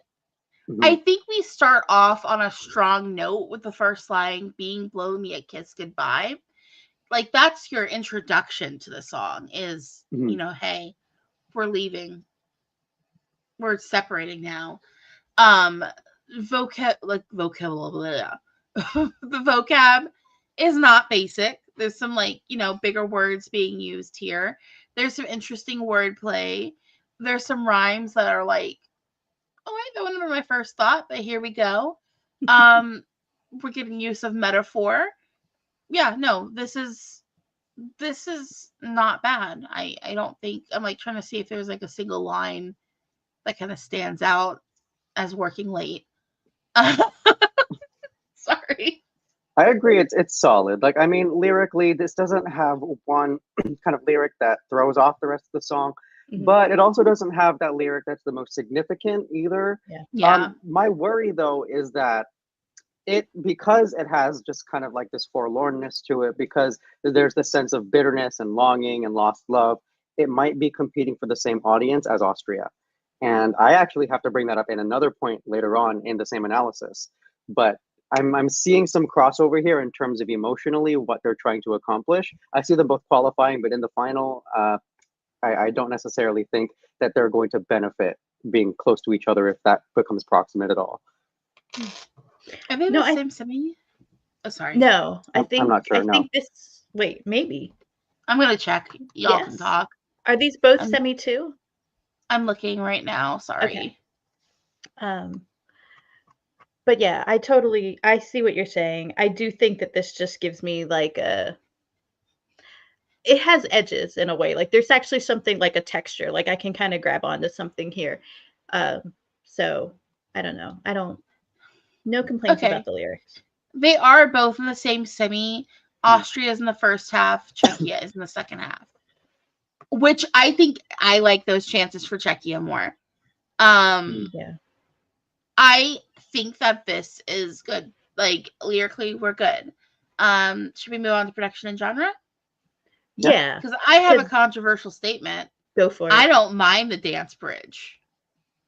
I Mhm. think we start off on a strong note with the first line being "Blow me a kiss goodbye." Like, that's your introduction to the song is, you Mhm. know, hey, we're leaving. We're separating now. The vocab is not basic. There's some, like, you know, bigger words being used here. There's some interesting wordplay. There's some rhymes that are like, oh wait, that wasn't my first thought, but here we go. We're getting use of metaphor. Yeah, no, this is not bad. I don't think, I'm like trying to see if there's like a single line that kind of stands out as working late. Sorry. I agree. It's solid. Like, I mean, lyrically, this doesn't have one kind of lyric that throws off the rest of the song, Mhm. but it also doesn't have that lyric that's the most significant either. Yeah. Yeah. My worry though is that because it has just kind of like this forlornness to it, because there's this sense of bitterness and longing and lost love, it might be competing for the same audience as Austria. And I actually have to bring that up in another point later on in the same analysis. But I'm seeing some crossover here in terms of emotionally what they're trying to accomplish. I see them both qualifying, but in the final, I don't necessarily think that they're going to benefit being close to each other if that becomes proximate at all. Are they No, the same semi? Oh, sorry. no, I'm not I sure. No. think this, wait, maybe. I'm gonna check. Y'all can Yes. talk. Are these both I'm semi too? I'm looking right now. Sorry. Okay. But yeah, I see what you're saying. I do think that this just gives me like it has edges in a way. Like, there's actually something like a texture. Like, I can kind of grab onto something here. So I don't know. No complaints about Okay. the lyrics. They are both in the same semi. Austria is in the first half, Czechia is in the second half. Which I think I like those chances for Czechia more. Yeah. I think that this is good. Like, lyrically, we're good. Should we move on to production and genre? Yeah. Yeah. Because I have a 'Cause- controversial statement. Go for I it. don't mind the dance break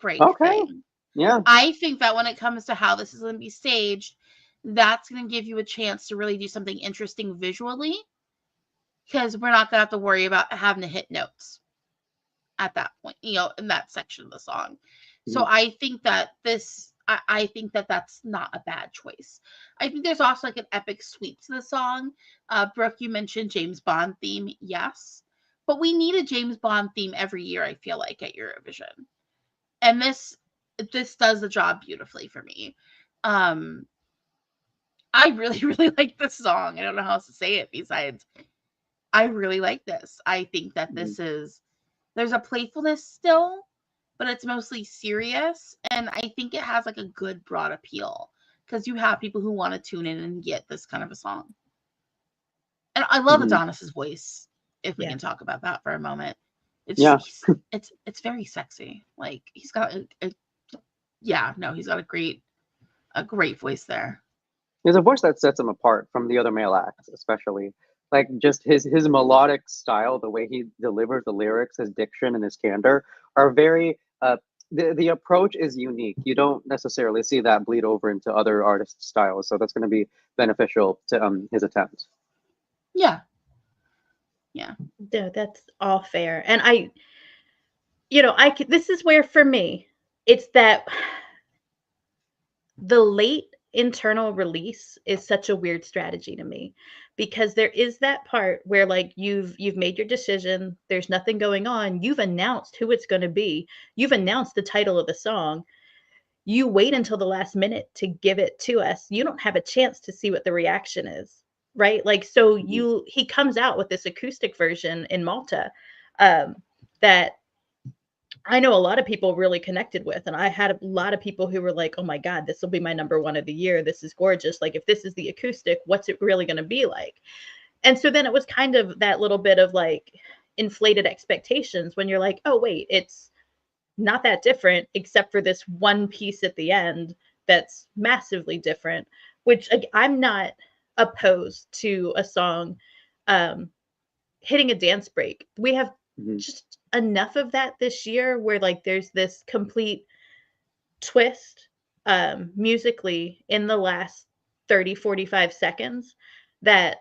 Okay. thing. Yeah. I think that when it comes to how this is going to be staged, that's going to give you a chance to really do something interesting visually, because we're not going to have to worry about having to hit notes at that point, you know, in that section of the song. So I think that I think that that's not a bad choice. I think there's also like an epic sweep to the song. Brooke, you mentioned James Bond theme. Yes. But we need a James Bond theme every year, I feel like, at Eurovision. And this does the job beautifully for me. I really, really like this song. I don't know how else to say it besides I really like this. I think that there's a playfulness still, but it's mostly serious. And I think it has like a good broad appeal because you have people who want to tune in and get this kind of a song. And I love Adonis's voice, if we Yeah. can talk about that for a moment. It's Yeah. it's very sexy. Like, he's got he's got a great voice there. There's a voice that sets him apart from the other male acts, especially like just his melodic style, the way he delivers the lyrics, his diction and his candor are very. The approach is unique. You don't necessarily see that bleed over into other artists' styles, so that's going to be beneficial to his attempt. Yeah. No, that's all fair. And this is where for me, it's that the late internal release is such a weird strategy to me, because there is that part where, like, you've made your decision, there's nothing going on, you've announced who it's going to be, you've announced the title of the song, you wait until the last minute to give it to us, you don't have a chance to see what the reaction is, right? Like, so he comes out with this acoustic version in Malta, that I know a lot of people really connected with, and I had a lot of people who were like, oh my God, this will be my #1 of the year. This is gorgeous. Like, if this is the acoustic, what's it really going to be like? And so then it was kind of that little bit of like inflated expectations when you're like, oh, wait, it's not that different except for this one piece at the end that's massively different, which I'm not opposed to a song hitting a dance break. We have just enough of that this year where like there's this complete twist musically in the last 30-45 seconds that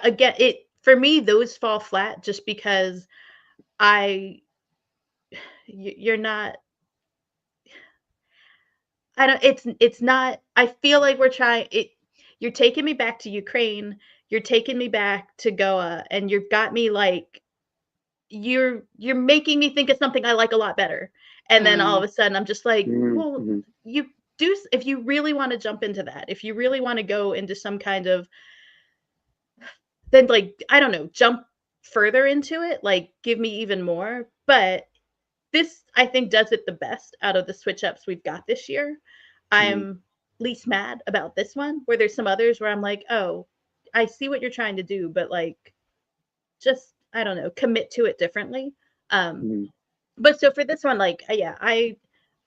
again, it for me, those fall flat just because you're not, I don't, it's not, I feel like we're trying it. You're taking me back to Ukraine. You're taking me back to Goa, and you've got me like, you're making me think of something I like a lot better. And then all of a sudden I'm just like, well, you do, if you really want to jump into that, if you really want to go into some kind of, then like, I don't know, jump further into it, like give me even more. But this, I think, does it the best out of the switch ups we've got this year. I'm least mad about this one, where there's some others where I'm like, oh, I see what you're trying to do, but like, just, I don't know, commit to it differently. But so for this one, like, yeah,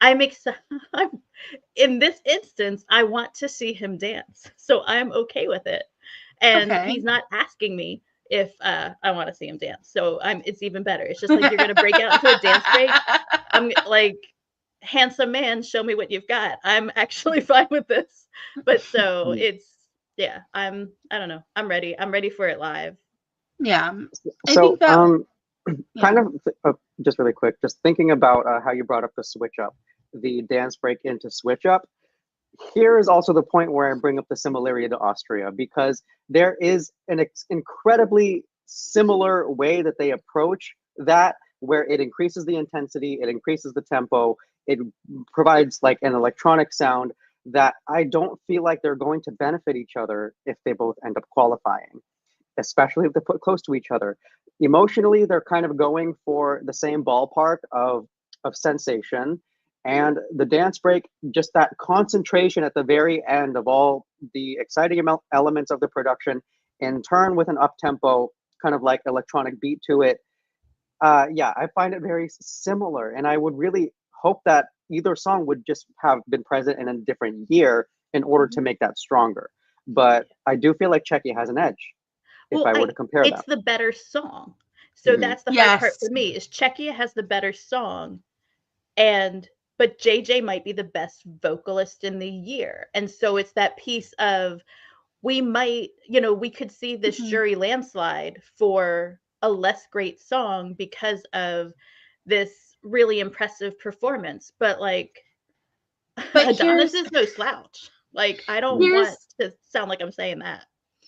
I'm excited. In this instance, I want to see him dance, so I'm okay with it. And he's not asking me if I want to see him dance, so it's even better. It's just like, you're gonna break out into a dance break. I'm like, handsome man, show me what you've got. I'm actually fine with this. But so it's, yeah, I don't know. I'm ready for it live. Yeah. So, I think that, kind of just really quick, just thinking about how you brought up the switch up, the dance break into switch up. Here is also the point where I bring up the similarity to Austria, because there is an incredibly similar way that they approach that, where it increases the intensity, it increases the tempo, it provides like an electronic sound that I don't feel like they're going to benefit each other if they both end up qualifying, especially if they're put close to each other. Emotionally, they're kind of going for the same ballpark of sensation. And the dance break, just that concentration at the very end of all the exciting elements of the production, in turn with an up-tempo, kind of like electronic beat to it. Yeah, I find it very similar. And I would really hope that either song would just have been present in a different year in order to make that stronger. But I do feel like Czechia has an edge if I were to compare that. It's the better song. So that's the hard part for me, is Czechia has the better song, but JJ might be the best vocalist in the year. And so it's that piece of, we might, we could see this jury landslide for a less great song because of this really impressive performance. But like, Adonis is no slouch. Like, I don't want to sound like I'm saying that.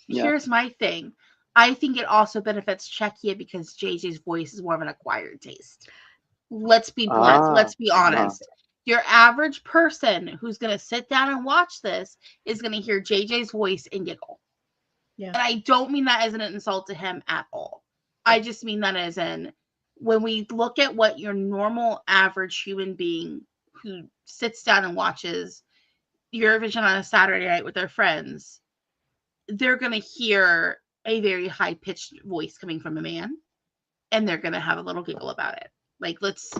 Here's my thing. I think it also benefits Czechia because JJ's voice is more of an acquired taste. Let's be blunt. Let's be honest. Your average person who's going to sit down and watch this is going to hear JJ's voice and giggle. Yeah. And I don't mean that as an insult to him at all. I just mean that as in, when we look at what your normal average human being who sits down and watches Eurovision on a Saturday night with their friends, they're going to hear a very high-pitched voice coming from a man, and they're going to have a little giggle about it. Like, let's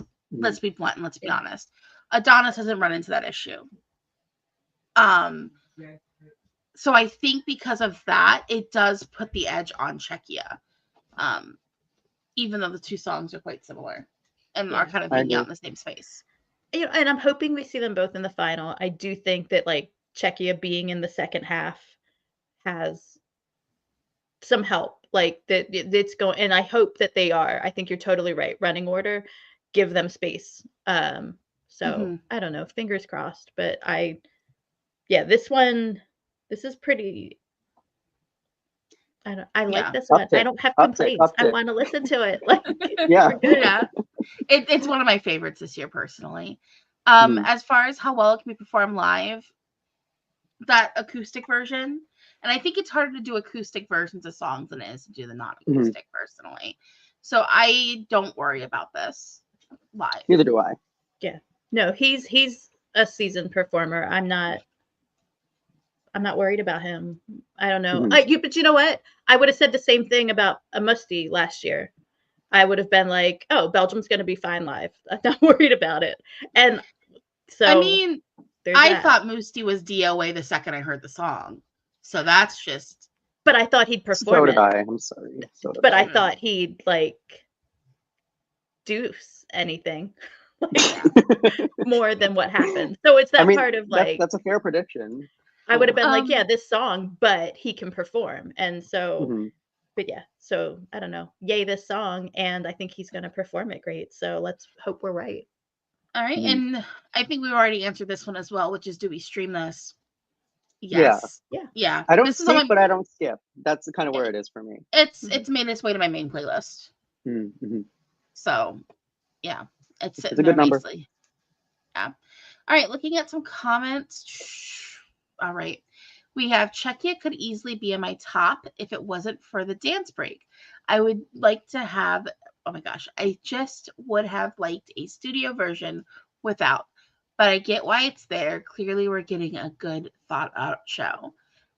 be blunt and let's be honest. Adonis hasn't run into that issue. So I think because of that, it does put the edge on Czechia. Even though the two songs are quite similar and are kind of hanging out in the same space. And I'm hoping we see them both in the final. I do think that like Czechia being in the second half has some help. Like that it's going, and I hope that they are. I think you're totally right. Running order, give them space. So I don't know, fingers crossed. But this is pretty. I like this one. I don't have complaints. I want to listen to it. Like, it's one of my favorites this year, personally. As far as how well it can be performed live, that acoustic version, and I think it's harder to do acoustic versions of songs than it is to do the non-acoustic, personally. So I don't worry about this. live. Neither do I. Yeah. No, he's a seasoned performer. I'm not worried about him. I don't know. But you know what? I would have said the same thing about a Musti last year. I would have been like, oh, Belgium's going to be fine live. I'm not worried about it. And so I mean, I that. thought Musti was DOA the second I heard the song. So that's just. But I thought he'd perform So did it. I. I'm sorry. So did But I I thought he'd like do anything more than what happened. So it's that part of like that's a fair prediction. I would have been like, yeah, this song, but he can perform. And so but yeah, so I don't know. Yay, this song, and I think he's gonna perform it great. So let's hope we're right. All right. And I think we've already answered this one as well, which is, do we stream this? Yes. Yeah. I don't skip, but I don't skip. That's kind of where it is for me. It's made its way to my main playlist. So yeah, it's sitting a good number. Nicely. Yeah. All right, looking at some comments. All right. We have Czechia could easily be in my top if it wasn't for the dance break. I would like to have, oh my gosh, I just would have liked a studio version without, but I get why it's there. Clearly, we're getting a good thought out show.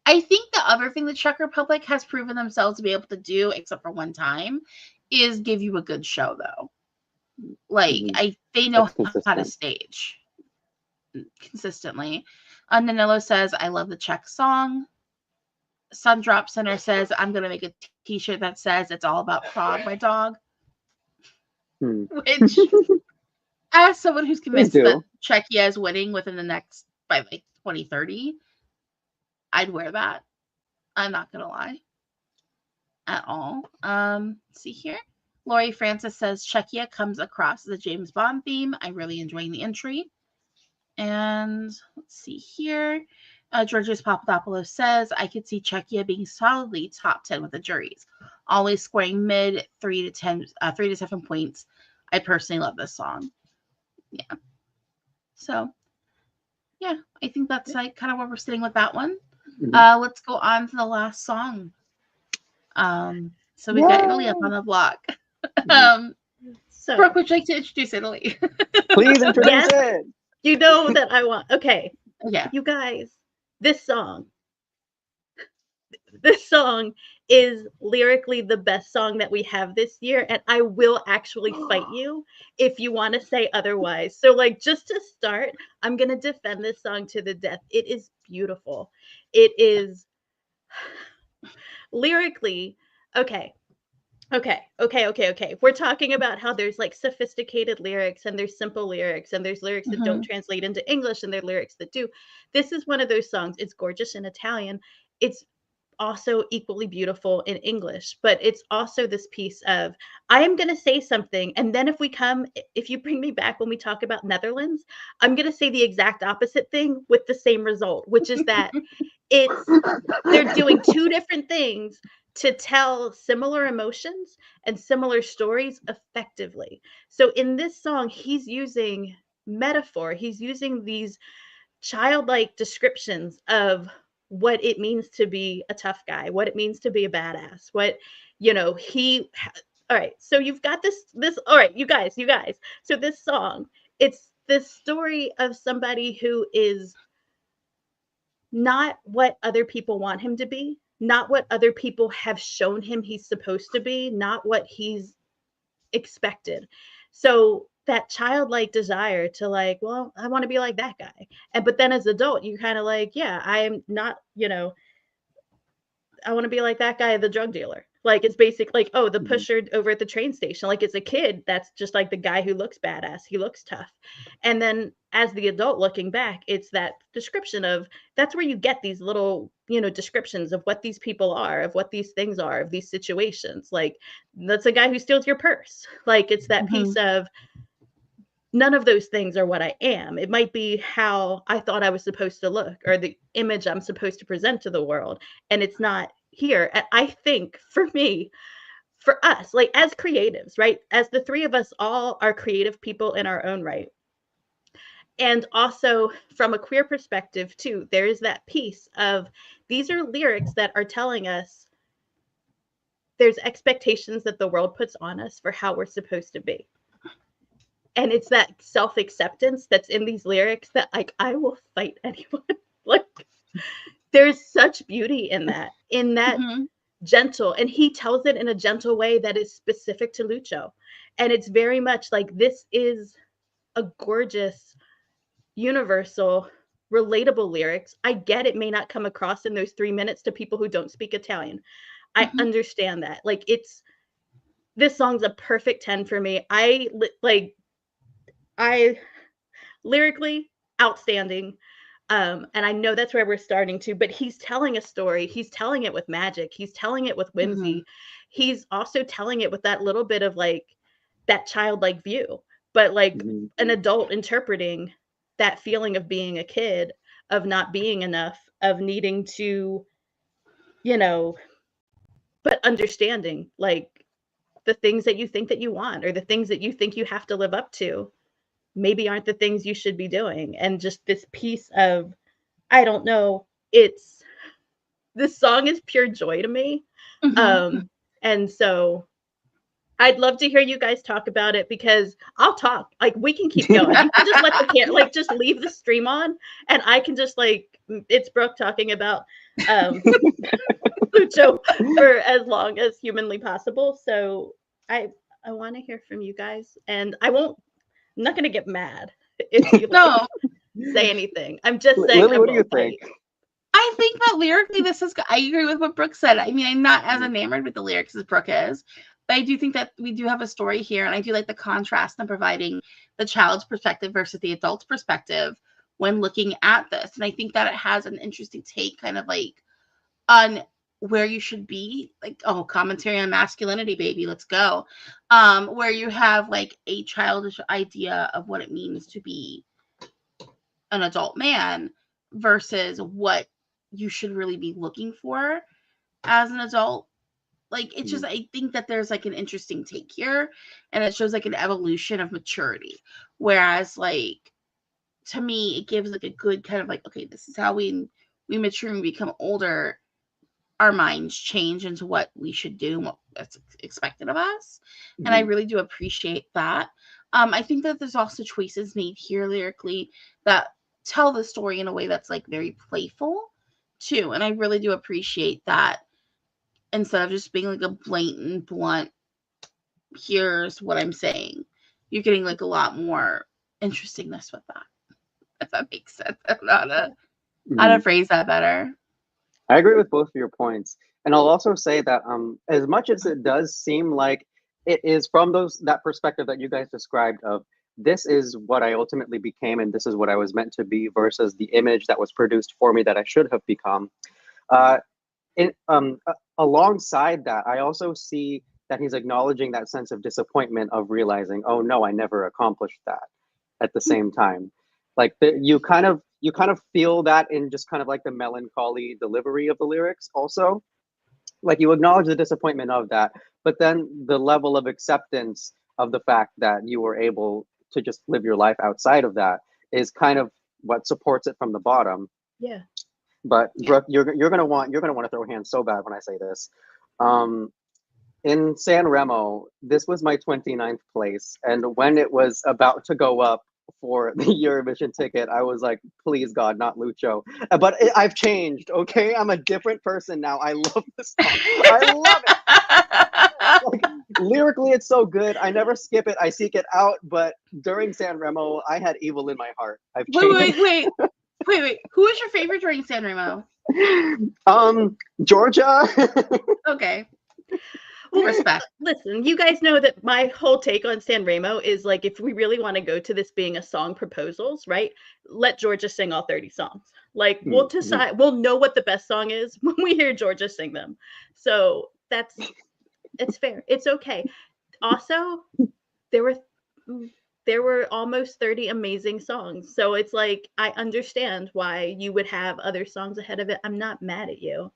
I think the other thing the Czech Republic has proven themselves to be able to do, except for one time, is give you a good show, though. Like, they know how to stage consistently. Nanello says, I love the Czech song. Sundrop Center says, I'm going to make a t-shirt that says it's all about Prague, my dog. Which, as someone who's convinced that Czechia is winning within the next, by like 2030, I'd wear that. I'm not going to lie. At all. Let's see here. Lori Francis says, Czechia comes across as a James Bond theme. I'm really enjoying the entry. And let's see here. Georgios Papadopoulos says, I could see Czechia being solidly top 10 with the juries, always scoring mid 3 to 7 points. I personally love this song. Yeah. So, yeah, I think that's like kind of where we're sitting with that one. Let's go on to the last song. So we've got Italy up on the block. So, Brooke, would you like to introduce Italy? Please introduce it. You know that I want. Okay. Yeah. You guys, this song is lyrically the best song that we have this year, and I will actually fight you if you want to say otherwise. So, like, just to start, I'm going to defend this song to the death. It is beautiful. It is lyrically, okay. We're talking about how there's like sophisticated lyrics and there's simple lyrics and there's lyrics that don't translate into English and there are lyrics that do. This is one of those songs. It's gorgeous in Italian. It's also equally beautiful in English, but it's also this piece of, I am going to say something. And then if you bring me back when we talk about Netherlands, I'm going to say the exact opposite thing with the same result, which is that they're doing two different things to tell similar emotions and similar stories effectively. So in this song, he's using metaphor. He's using these childlike descriptions of what it means to be a tough guy, what it means to be a badass, what, all right. So you've got this, all right, you guys. So this song, it's this story of somebody who is not what other people want him to be, not what other people have shown him he's supposed to be, not what he's expected. So that childlike desire to like, well, I want to be like that guy. But then as an adult, you kind of like, yeah, I am not, I want to be like that guy, the drug dealer. Like, it's basic, like, oh, the pusher over at the train station. Like, as a kid, that's just like the guy who looks badass. He looks tough. And then as the adult looking back, it's that description of, that's where you get these little, descriptions of what these people are, of what these things are, of these situations. Like, that's a guy who steals your purse. Like, it's that piece of, none of those things are what I am. It might be how I thought I was supposed to look or the image I'm supposed to present to the world. And it's not here. And I think for us, like as creatives, right? As the three of us all are creative people in our own right. And also from a queer perspective too, there is that piece of, these are lyrics that are telling us there's expectations that the world puts on us for how we're supposed to be. And it's that self-acceptance that's in these lyrics that, like, I will fight anyone. Like, there's such beauty in that Mm-hmm. gentle, and he tells it in a gentle way that is specific to Lucio. And it's very much like, this is a gorgeous, universal, relatable lyrics. I get it may not come across in those 3 minutes to people who don't speak Italian. I Mhm. understand that. Like, this song's a perfect 10 for me. I lyrically outstanding. And I know that's where we're starting to, but he's telling a story. He's telling it with magic. He's telling it with whimsy. He's also telling it with that little bit of like that childlike view, but like Mhm. an adult interpreting that feeling of being a kid, of not being enough, of needing to, but understanding like the things that you think that you want, or the things that you think you have to live up to, maybe aren't the things you should be doing. And just this piece of, I don't know, this song is pure joy to me. Mhm. And so I'd love to hear you guys talk about it, because I'll talk. Like, we can keep going. You can just let the just leave the stream on, and I can just it's Brooke talking about Lucio for as long as humanly possible. So I want to hear from you guys, and I'm not going to get mad if you No, say anything. I'm just saying, Lily, I what do you will think? fight. I think that lyrically, I agree with what Brooke said. I mean, I'm not as enamored with the lyrics as Brooke is, but I do think that we do have a story here, and I do like the contrast in providing the child's perspective versus the adult's perspective when looking at this. And I think that it has an interesting take, kind of like on where you should be, like, oh, commentary on masculinity, baby, let's go. Where you have like a childish idea of what it means to be an adult man versus what you should really be looking for as an adult. Like, it's just, I think that there's like an interesting take here, and it shows like an evolution of maturity. Whereas, like, to me, it gives like a good kind of like, okay, this is how we mature and we become older. Our minds change into what we should do and what's expected of us. And I really do appreciate that. I think that there's also choices made here lyrically that tell the story in a way that's like very playful too. And I really do appreciate that, instead of just being like a blatant, blunt, here's what I'm saying, you're getting like a lot more interestingness with that, if that makes sense. I don't know how to phrase that better. I agree with both of your points. And I'll also say that as much as it does seem like it is from that perspective that you guys described of, this is what I ultimately became and this is what I was meant to be, versus the image that was produced for me that I should have become. Uh, Alongside that, I also see that he's acknowledging that sense of disappointment of realizing, oh no, I never accomplished that at the same time. Like you kind of feel that in just kind of like the melancholy delivery of the lyrics also. Like, you acknowledge the disappointment of that, but then the level of acceptance of the fact that you were able to just live your life outside of that is kind of what supports it from the bottom. Yeah. But Brooke, you're gonna want to throw hands so bad when I say this. In San Remo, this was my 29th place, and when it was about to go up for the Eurovision ticket, I was like, please God, not Lucio. But I've changed, okay? I'm a different person now. I love this song. I love it. Like, lyrically, it's so good. I never skip it. I seek it out. But during San Remo, I had evil in my heart. I've changed. Wait. Who was your favorite during San Remo? Georgia. Okay. Well, Respect. Listen, you guys know that my whole take on San Remo is like, if we really want to go to this being a song proposals, right? Let Georgia sing all 30 songs. Like, we'll decide, we'll know what the best song is when we hear Georgia sing them. So it's fair. It's okay. Also, there were almost 30 amazing songs. So it's like, I understand why you would have other songs ahead of it. I'm not mad at you.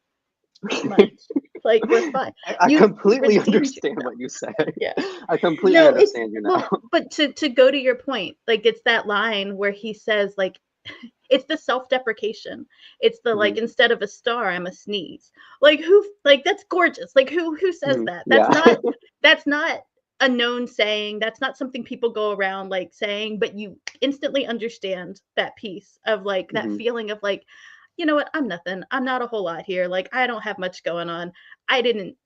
Like, we're fine. I completely understand what you say. Yeah, I completely understand you now. Well, but to go to your point, like, it's that line where he says, like, it's the self-deprecation. It's the like, instead of a star, I'm a sneeze. Like, who? Like, that's gorgeous. Like, who says that? That's not a known saying. That's not something people go around like saying, but you instantly understand that piece of like that feeling of like, you know what, I'm nothing. I'm not a whole lot here. Like, I don't have much going on. I didn't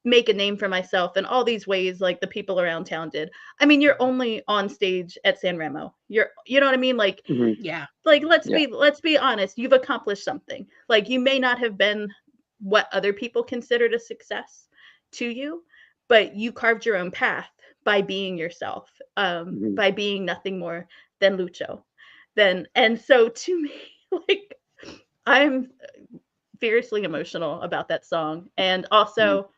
make a name for myself in all these ways like the people around town did. I mean, you're only on stage at San Remo. You know what I mean? Like, Yeah. like let's be honest. You've accomplished something. Like, you may not have been what other people considered a success to you, but you carved your own path by being yourself, by being nothing more than Lucio. And so to me, like, I'm fiercely emotional about that song. And also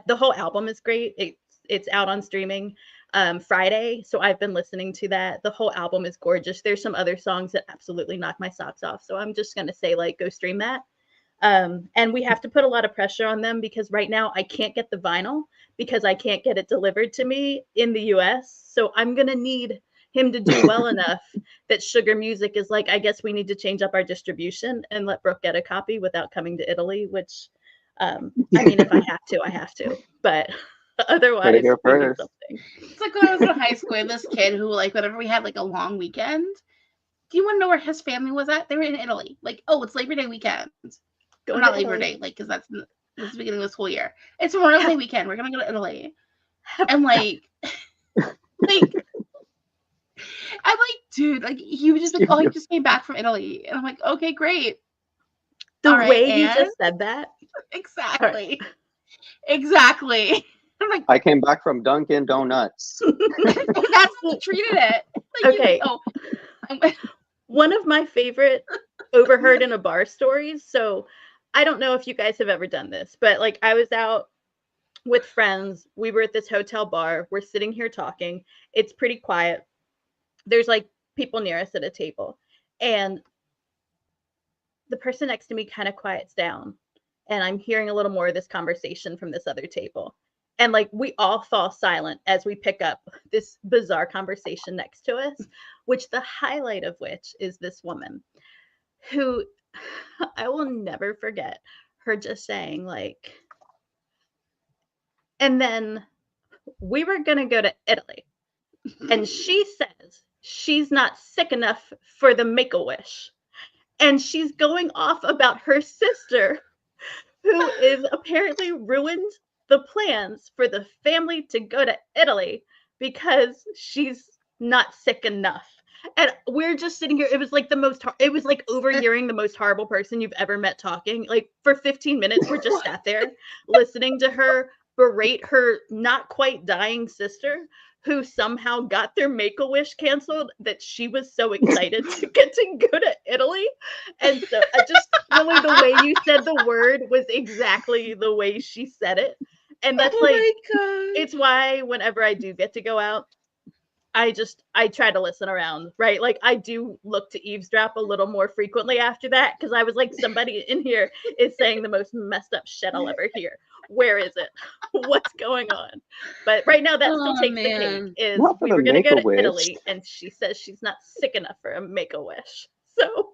the whole album is great. It's out on streaming Friday, so I've been listening to that. The whole album is gorgeous. There's some other songs that absolutely knock my socks off, so I'm just gonna say, like, go stream that. And we have to put a lot of pressure on them because right now I can't get the vinyl because I can't get it delivered to me in the US. So I'm gonna need him to do well enough that Sugar Music is like, I guess we need to change up our distribution and let Brooke get a copy without coming to Italy, which I mean, if I have to, I have to. But otherwise, we need something. It's like when I was in high school, I had this kid who, like, whenever we had like a long weekend, do you want to know where his family was at? They were in Italy. Like, oh, it's Labor Day weekend. Or not Labor Day, like, because that's the beginning of the school year. It's Memorial Day weekend. We're gonna go to Italy, and like, like, I'm like, dude, like, he was just like, oh, he just came back from Italy, and I'm like, okay, great. The way you just said that, exactly, exactly. I'm like, I came back from Dunkin' Donuts. That's how he treated it. Like, okay. One of my favorite overheard in a bar stories. So I don't know if you guys have ever done this, but like, I was out with friends. We were at this hotel bar. We're sitting here talking. It's pretty quiet. There's like people near us at a table. And the person next to me kind of quiets down. And I'm hearing a little more of this conversation from this other table. And like, we all fall silent as we pick up this bizarre conversation next to us, which the highlight of which is this woman who I will never forget her just saying like, and then we were going to go to Italy. And she says she's not sick enough for the Make-A-Wish. And she's going off about her sister who is apparently ruined the plans for the family to go to Italy because she's not sick enough. And we're just sitting here. It was like it was like overhearing the most horrible person you've ever met talking. Like, for 15 minutes, we're just sat there listening to her berate her not quite dying sister who somehow got their Make-A-Wish canceled that she was so excited to get to go to Italy. And so I just really, the way you said the word was exactly the way she said it. And that's it's why whenever I do get to go out, I try to listen around, right? Like, I do look to eavesdrop a little more frequently after that because I was like, somebody in here is saying the most messed up shit I'll ever hear. Where is it? What's going on? But right now, that still takes the cake. Is we were going to go to Italy, and she says she's not sick enough for a Make-A-Wish. So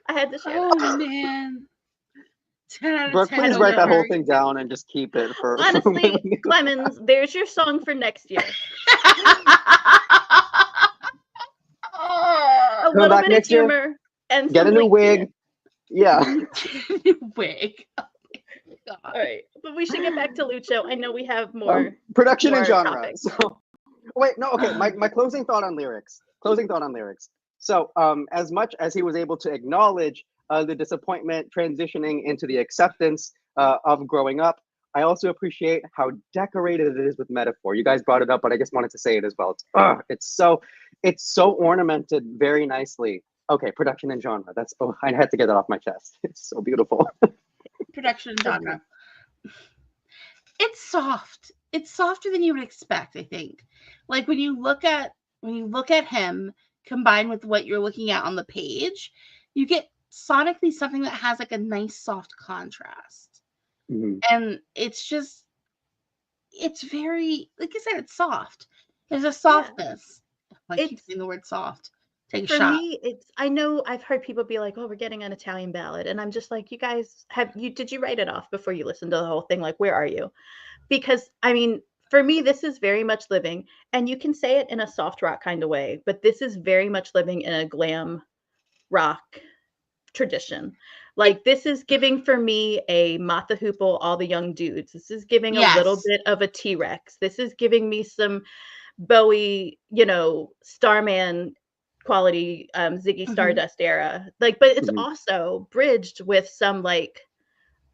I had to share that. Oh, man. 10 out of Brooke, 10 please write that whole thing down and just keep it for. Honestly, Clemens, there's your song for next year. A little bit of humor and get a new wig. Yeah. New wig. Oh, all right, but we should get back to Lucio. I know we have more production more and genre. topics. So, wait, no, okay. My closing thought on lyrics. So, as much as he was able to acknowledge the disappointment transitioning into the acceptance of growing up, I also appreciate how decorated it is with metaphor. You guys brought it up, but I just wanted to say it as well. It's so ornamented very nicely. Okay, production and genre. I had to get that off my chest. It's so beautiful. Production and genre. It's soft. It's softer than you would expect, I think. Like, when you look at him combined with what you're looking at on the page, you get sonically something that has like a nice soft contrast. And it's very, like I said, it's soft. There's a softness. Yeah. I keep saying the word soft. Take a shot. For me, I know I've heard people be like, oh, we're getting an Italian ballad. And I'm just like, you guys did you write it off before you listened to the whole thing? Like, where are you? Because I mean, for me, this is very much living, and you can say it in a soft rock kind of way, but this is very much living in a glam rock tradition. Like, this is giving for me a Mata Hoople, All the Young Dudes. This is giving a little Yes. bit of a T-Rex. This is giving me some Bowie, Starman quality, Ziggy Mhm. Stardust era. Like, but it's Mhm. also bridged with some like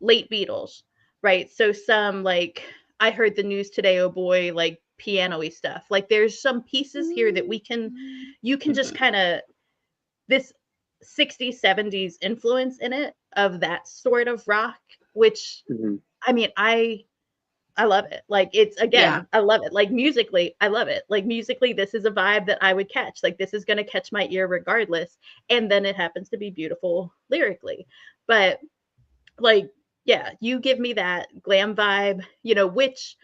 late Beatles, right? So some like I heard the news today, oh boy, like piano-y stuff. Like there's some pieces here that you can just kind of this 60s, 70s influence in it of that sort of rock, which Mhm. I mean, I love it. Like it's Yeah. again, I love it. Like musically, I love it. Like musically, this is a vibe that I would catch. Like this is gonna catch my ear regardless. And then it happens to be beautiful lyrically. But like, yeah, you give me that glam vibe, which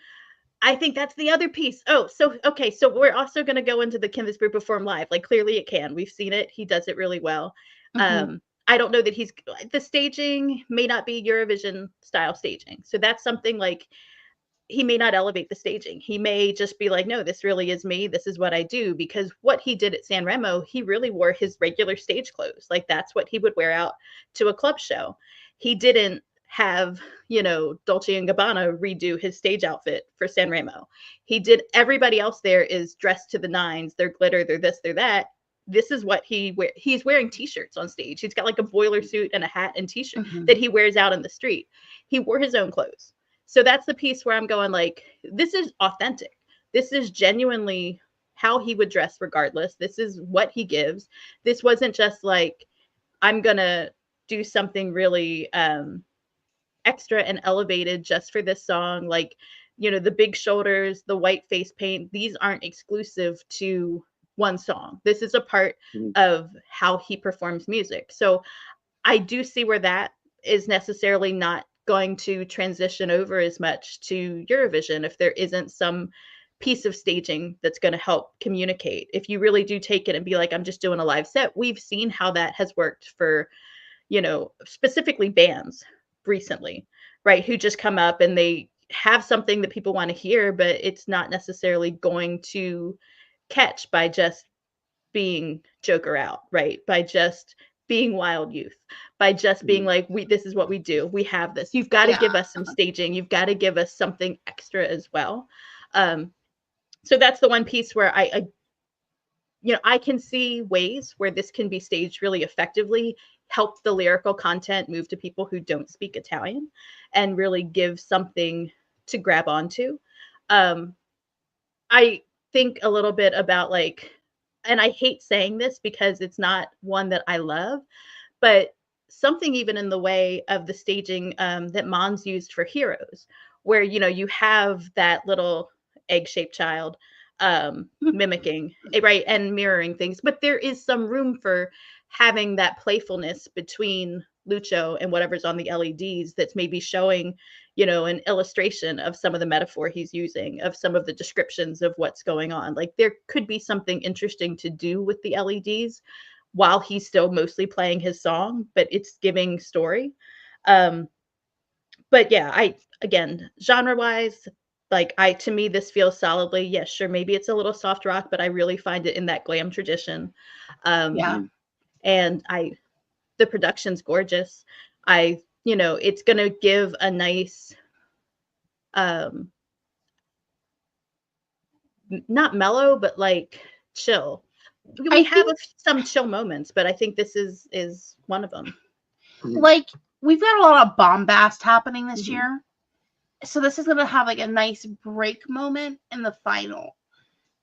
I think that's the other piece. Oh, so okay, so we're also going to go into the can this group perform live? Like clearly it can. We've seen it. He does it really well. Mhm. I don't know that the staging may not be Eurovision style staging. So that's something like he may not elevate the staging. He may just be like, no, this really is me. This is what I do. Because what he did at San Remo, he really wore his regular stage clothes. Like that's what he would wear out to a club show. He didn't have, Dolce and Gabbana redo his stage outfit for San Remo. He did. Everybody else there is dressed to the nines. They're glitter, they're this, they're that. This is what he's wearing t-shirts on stage. He's got like a boiler suit and a hat and t-shirt Mhm. that he wears out in the street. He wore his own clothes. So that's the piece where I'm going like, this is authentic. This is genuinely how he would dress regardless. This is what he gives. This wasn't just like, I'm going to do something really extra and elevated just for this song. Like, the big shoulders, the white face paint, these aren't exclusive to one song. This is a part Mhm. of how he performs music. So I do see where that is necessarily not going to transition over as much to Eurovision if there isn't some piece of staging that's going to help communicate. If you really do take it and be like, I'm just doing a live set, we've seen how that has worked for, specifically bands recently, right? Who just come up and they have something that people want to hear, but it's not necessarily going to catch by just being Joker out, right? By just being wild youth, by just being Mhm. like, this is what we do. We have this. You've got to Yeah. give us some staging. You've got to give us something extra as well. So that's the one piece where I can see ways where this can be staged really effectively, help the lyrical content move to people who don't speak Italian, and really give something to grab onto. I think a little bit about like, and I hate saying this because it's not one that I love, but something even in the way of the staging that Mons used for Heroes, where you have that little egg-shaped child mimicking, right, and mirroring things, but there is some room for having that playfulness between Lucio and whatever's on the LEDs that's maybe showing, an illustration of some of the metaphor he's using, of some of the descriptions of what's going on. Like there could be something interesting to do with the LEDs while he's still mostly playing his song, but it's giving story. Um, but yeah, again, genre-wise, like to me, this feels solidly, yes, sure, maybe it's a little soft rock, but I really find it in that glam tradition. Yeah. Mhm. And the production's gorgeous. It's gonna give a nice, um, not mellow, but like chill. We I have think some chill moments, but I think this is one of them. Mhm. like we've got a lot of bombast happening this Mhm. year. So this is gonna have like a nice break moment in the final.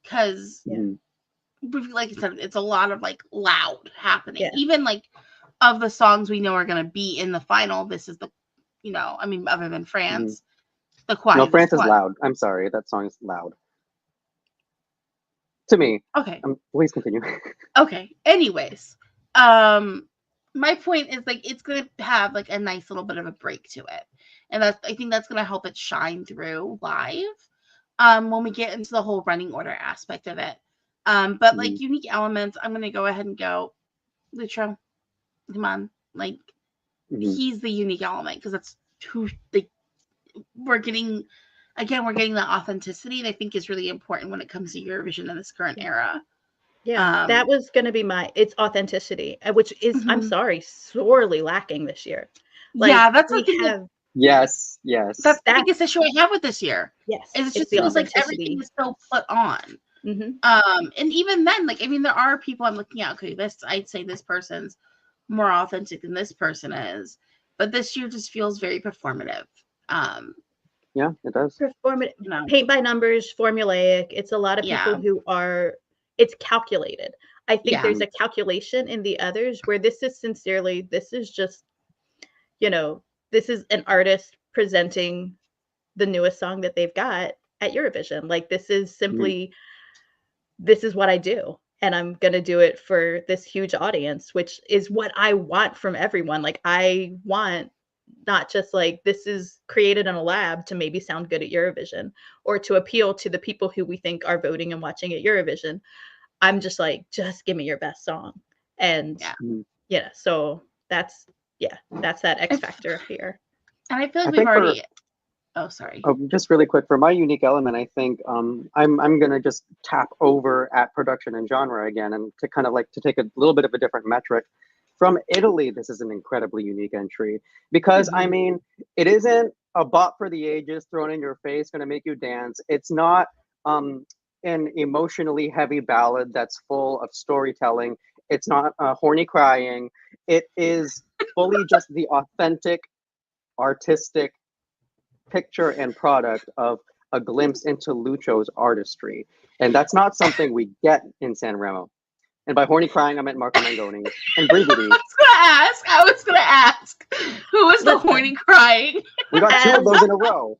Cause Yeah. Mhm. like I said, it's a lot of like loud happening. Yeah. Even like of the songs we know are gonna be in the final, this is the other than France, the No, quietest France is one. loud. I'm sorry, that song is loud to me. Okay. Please continue. Okay. Anyways, my point is like it's gonna have like a nice little bit of a break to it, and I think that's gonna help it shine through live. When we get into the whole running order aspect of it. But like Mhm. unique elements, I'm gonna go ahead and go, Lucio, come on, like Mhm. he's the unique element because that's who like we're getting again, we're getting that authenticity that I think is really important when it comes to Eurovision in this current era. Yeah, that was going to be it's authenticity, which is, I'm sorry, sorely lacking this year. Like, yeah, that's we something have. Yes. That's the biggest issue I have with this year. Yes, It just feels like everything is so put on. And even then, like, I mean, there are people I'm looking at. Okay, I'd say this person's more authentic than this person is, but this year just feels very performative. Yeah, it does. Performative, paint by numbers, formulaic. It's a lot of people who are. It's calculated. I think there's a calculation in the others where this is sincerely. This is just, this is an artist presenting the newest song that they've got at Eurovision. Like, this is simply, this is what I do. And I'm going to do it for this huge audience, which is what I want from everyone. Like, I want not just like, this is created in a lab to maybe sound good at Eurovision or to appeal to the people who we think are voting and watching at Eurovision. I'm just like, just give me your best song. And so that's that X factor here. And I feel like we've already. Oh, sorry. Oh, just really quick, for my unique element, I think I'm gonna just tap over at production and genre again, and to kind of like to take a little bit of a different metric. From Italy, this is an incredibly unique entry because I mean, it isn't a bop for the ages thrown in your face, gonna make you dance. It's not an emotionally heavy ballad that's full of storytelling. It's not horny crying. It is fully just the authentic, artistic picture and product of a glimpse into Lucio's artistry. And that's not something we get in Sanremo. And by horny crying, I meant Marco Mangoni and Brigidi. I was gonna ask, who was the horny crying? We got 2 of those in a row.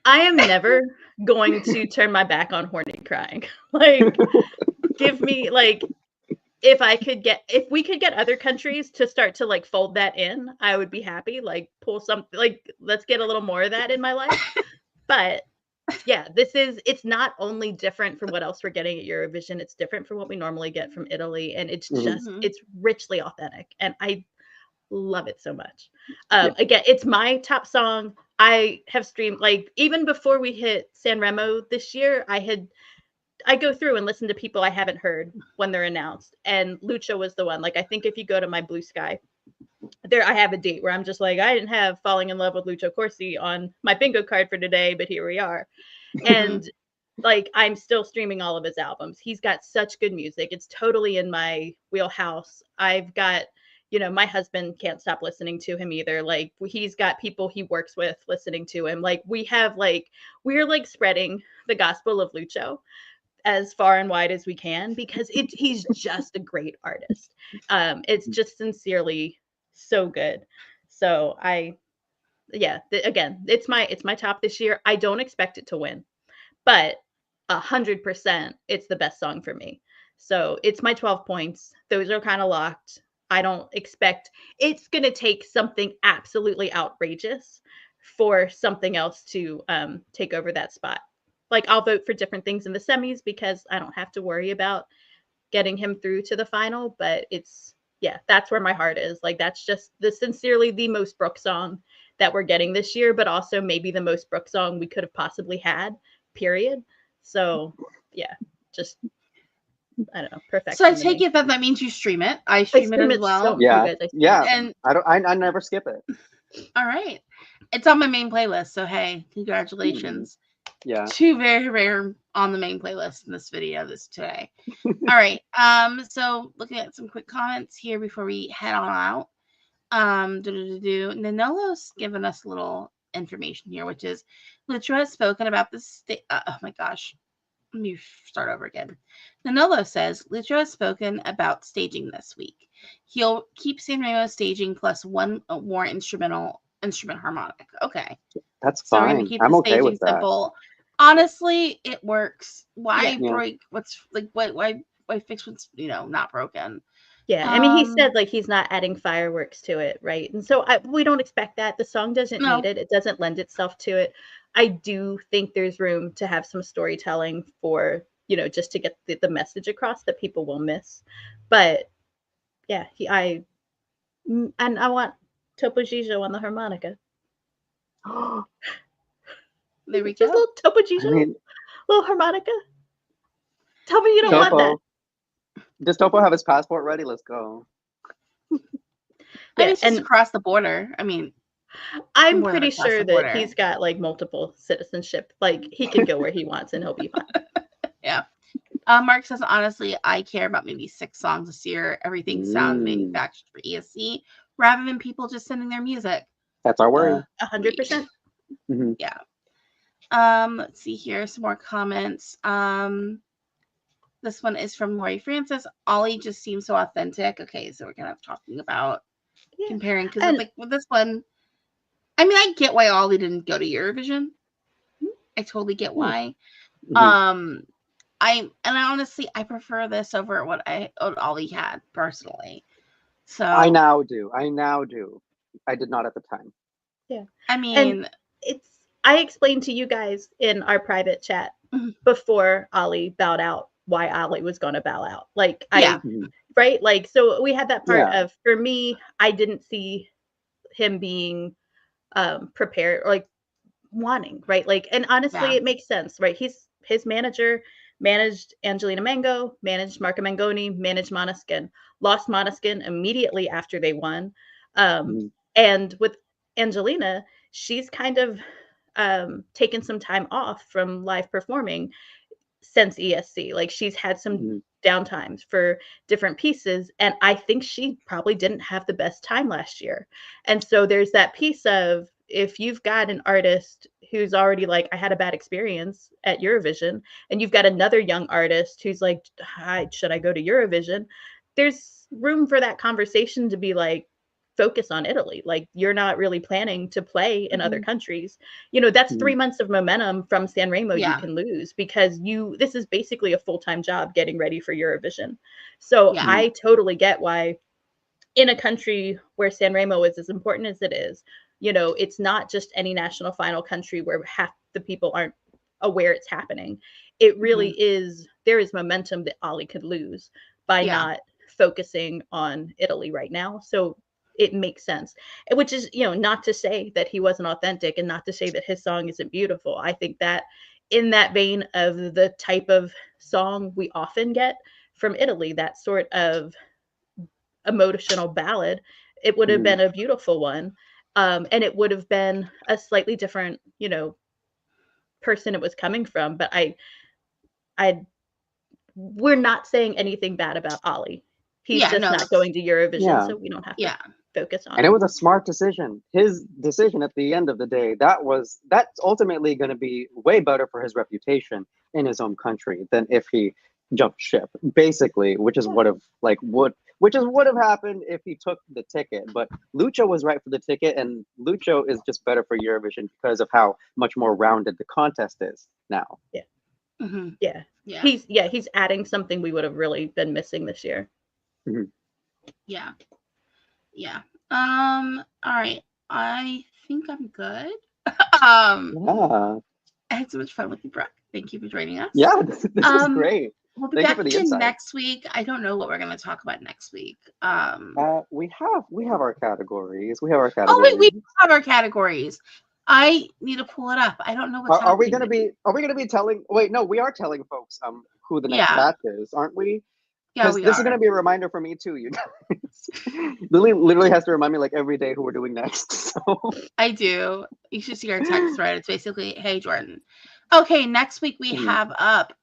I am never going to turn my back on horny crying. Like, give me, like, if we could get other countries to start to like fold that in, I would be happy. Like, pull something, like, let's get a little more of that in my life. But yeah, it's not only different from what else we're getting at Eurovision, it's different from what we normally get from Italy. And it's just, it's richly authentic. And I love it so much. Again, it's my top song. I have streamed, like, even before we hit Sanremo this year, I go through and listen to people I haven't heard when they're announced. And Lucio was the one. Like, I think if you go to my Blue Sky, I have a date where I'm just like, I didn't have Falling in Love with Lucio Corsi on my bingo card for today, but here we are. And like, I'm still streaming all of his albums. He's got such good music. It's totally in my wheelhouse. I've got, my husband can't stop listening to him either. Like, he's got people he works with listening to him. Like, we're like spreading the gospel of Lucio as far and wide as we can, because he's just a great artist. It's just sincerely so good. So again, it's my top this year. I don't expect it to win, but 100% it's the best song for me. So it's my 12 points. Those are kind of locked. I don't expect it's going to take something absolutely outrageous for something else to take over that spot. Like, I'll vote for different things in the semis because I don't have to worry about getting him through to the final. But that's where my heart is. Like, that's just sincerely the most Brooke song that we're getting this year, but also maybe the most Brooke song we could have possibly had, period. So just, I don't know, perfect. So I take it that means you stream it. I stream it as well. So and I never skip it. All right, it's on my main playlist. So hey, congratulations. Yeah, 2 very rare on the main playlist in this video today. All right. So looking at some quick comments here before we head on out. Nanolo's given us a little information here, which is Lucio has spoken about this. Oh my gosh. Let me start over again. Nanolo says Lucio has spoken about staging this week. He'll keep Sanremo staging plus 1 more instrument harmonic. Okay. That's so fine. We're gonna keep I'm the okay staging with that. Simple. Honestly, it works. Why break what's like why fix what's not broken? Yeah, I mean, he said like he's not adding fireworks to it, right? And so we don't expect that. The song doesn't need it. It doesn't lend itself to it. I do think there's room to have some storytelling for, just to get the message across that people will miss. But yeah, I want Topo Gigio on the harmonica. There we Just a go. little Topo Gigio, I mean, little harmonica. Tell me you don't Yeah. want that. Does Topo have his passport ready? Let's go. I Yeah, mean, it's just and across the border. I mean, I'm more than pretty across sure the that border. he's got like multiple citizenship. Like he can go where he wants and he'll be fine. Yeah. Mark says, honestly, I care about maybe 6 songs this year. Everything sounds manufactured for ESC rather than people just sending their music. That's our worry. 100%. Yeah. Let's see here. Some more comments. This one is from Lori Francis. Ollie just seems so authentic. Okay, so we're kind of talking about comparing, because it's like with this one, I mean, I get why Ollie didn't go to Eurovision. I totally get why. I honestly prefer this over what Ollie had personally. So I now do. I did not at the time. Yeah. I mean, and I explained to you guys in our private chat before Ollie bowed out why Ollie was going to bow out. Like right? Like, so we had that part of, for me, I didn't see him being prepared or like wanting, right? Like, and honestly, it makes sense, right? His manager managed Angelina Mango, managed Marco Mangoni, managed Måneskin, lost Måneskin immediately after they won. And with Angelina, she's kind of taken some time off from live performing since ESC. Like she's had some downtimes for different pieces. And I think she probably didn't have the best time last year. And so there's that piece of, if you've got an artist who's already like, I had a bad experience at Eurovision, and you've got another young artist who's like, hi, should I go to Eurovision? There's room for that conversation to be like, focus on Italy. Like, you're not really planning to play in other countries. You know, that's 3 months of momentum from Sanremo you can lose, because this is basically a full-time job getting ready for Eurovision. So I totally get why in a country where Sanremo is as important as it is, you know, it's not just any national final country where half the people aren't aware it's happening. It really is, there is momentum that Ollie could lose by not focusing on Italy right now. So it makes sense, which is, you know, not to say that he wasn't authentic and not to say that his song isn't beautiful. I think that in that vein of the type of song we often get from Italy, that sort of emotional ballad, it would have been a beautiful one. And it would have been a slightly different, you know, person it was coming from. But we're not saying anything bad about Ollie. He's just not going to Eurovision, so we don't have to focus on it. And it was a smart decision. His decision at the end of the day, that's ultimately going to be way better for his reputation in his own country than if he jumped ship, basically, which is what would have happened if he took the ticket. But Lucio was right for the ticket, and Lucio is just better for Eurovision because of how much more rounded the contest is now. He's adding something we would have really been missing this year. All right, I think I'm good. I had so much fun with you, Brooke. Thank you for joining us. This is great. We'll be back again next week. I don't know what we're going to talk about next week. We have our categories. We have our categories. I need to pull it up. I don't know what's Are we gonna be telling? Wait, no, we are telling folks who the next batch is, aren't we? Yeah, this is gonna be a reminder for me too, you guys. Lili literally has to remind me like every day who we're doing next. So. I do. You should see our text thread. It's basically, hey Jordan. Okay, next week we have up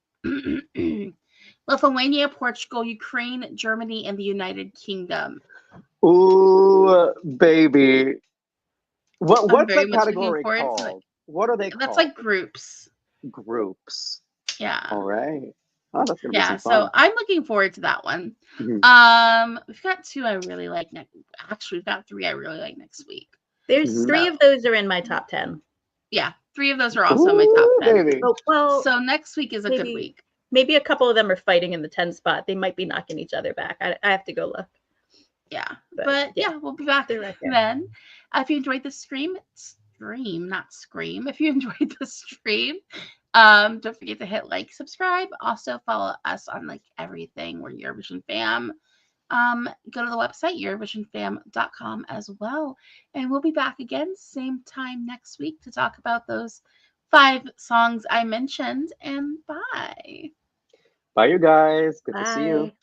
Lithuania, Portugal, Ukraine, Germany, and the United Kingdom. Ooh, baby. What's the category called? What are they called? That's like groups. Groups. Yeah. All right. Oh, that's gonna be some fun. So I'm looking forward to that one. We've got 2 I really like next. Actually, we've got 3 I really like next week. There's 3 of those are in my top 10. Yeah, 3 of those are also in my top 10. Baby. Well, so next week is a good week. Maybe a couple of them are fighting in the 10 spot. They might be knocking each other back. I have to go look. Yeah, but we'll be back then. If you enjoyed the stream, not scream. If you enjoyed the stream, don't forget to hit like, subscribe. Also follow us on like everything. We're Eurovision fam. go to the website, eurovisionfam.com as well. And we'll be back again, same time next week to talk about those 5 songs I mentioned. And bye. Bye, you guys. Good to see you. Bye.